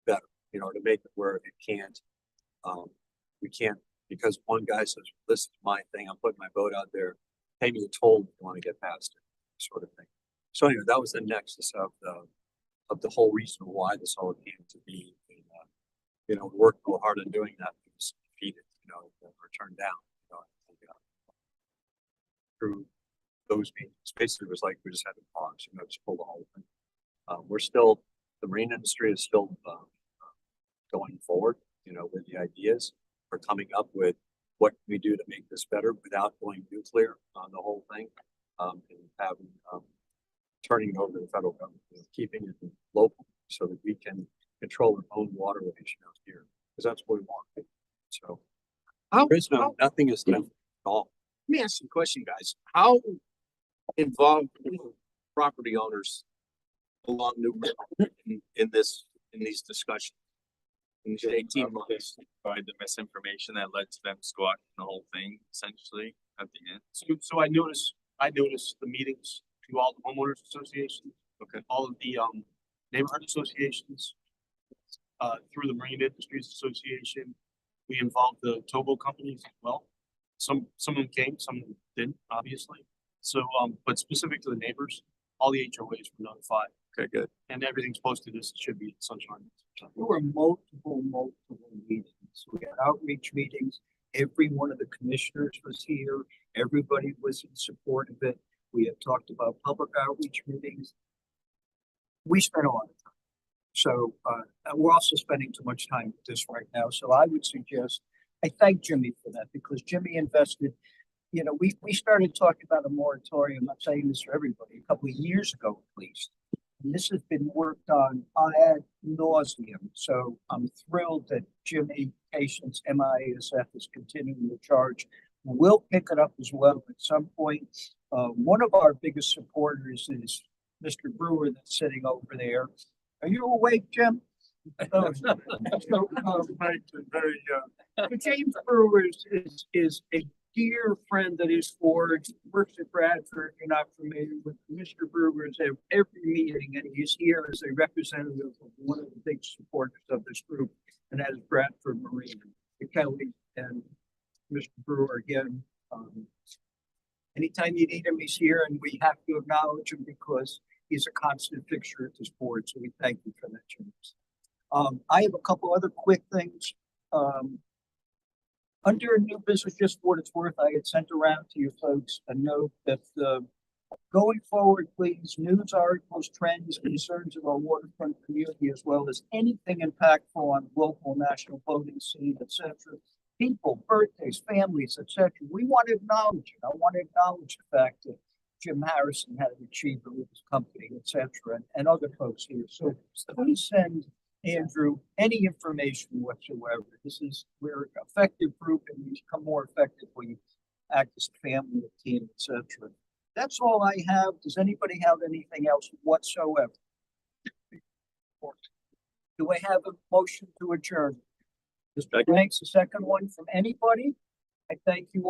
better? You know, to make it where it can't, we can't, because one guy says, this is my thing. I'm putting my boat out there. Pay me a toll if you want to get past it, sort of thing. So anyway, that was the nexus of the whole reason why this all came to be. And, you know, we worked real hard on doing that. It was defeated, you know, or turned down. You know, through those meetings, basically, it was like we just had to pause, you know, just pull the whole thing. The marine industry is still going forward, you know, with the ideas. We're coming up with what can we do to make this better without going nuclear on the whole thing, and having turning it over to the federal government, you know, keeping it local so that we can control our own waterways out here, because that's what we want. So nothing is done at all. Let me ask you a question, guys. How involved property owners along New River in these discussions? In these 18 months, By the misinformation that led to them squashing the whole thing, essentially at the end. So I noticed the meetings to all the homeowners associations, all of the neighborhood associations, through the Marine Industries Association. We involved the towboat companies as well. Some of them came, some of them didn't, obviously. So, but specific to the neighbors, all the HOAs were notified. Okay, good. And everything's posted as it should be in Sunshine. There were multiple meetings. We had outreach meetings. Every one of the commissioners was here. Everybody was in support of it. We have talked about public outreach meetings. We spent a lot of time. So we're also spending too much time with this right now. So I would suggest, I thank Jimmy for that, because Jimmy invested, you know, we started talking about a moratorium, I'm not saying this for everybody, a couple of years ago at least. And this has been worked on ad nauseum. So I'm thrilled that Jimmy Patience, MIASF, is continuing the charge. We'll pick it up as well at some point. One of our biggest supporters is Mr. Brewer that's sitting over there. Are you awake, Jim? James Brewer is a dear friend that is forged, works at Bradford. If you're not familiar with Mr. Brewer, is at every meeting, and he's here as a representative of one of the big supporters of this group, and that is Bradford Marine. Kelly and Mr. Brewer again. Anytime you need him, he's here, and we have to acknowledge him because he's a constant fixture at this board. So we thank you for that, James. I have a couple other quick things. Under new business, just for what it's worth, I had sent around to you folks a note that going forward, please, news articles, trends, concerns of our waterfront community, as well as anything impactful on local, national boating scene, etc. People, birthdays, families, etc. We want to acknowledge it. I want to acknowledge the fact that Jim Harrison had an achievement with his company, etc., and other folks here. So please send Andrew any information whatsoever. We're an effective group, and we become more effective when you act as a family, a team, etc. That's all I have. Does anybody have anything else whatsoever? Do I have a motion to adjourn? Mr. Banks, the second one from anybody? I thank you all.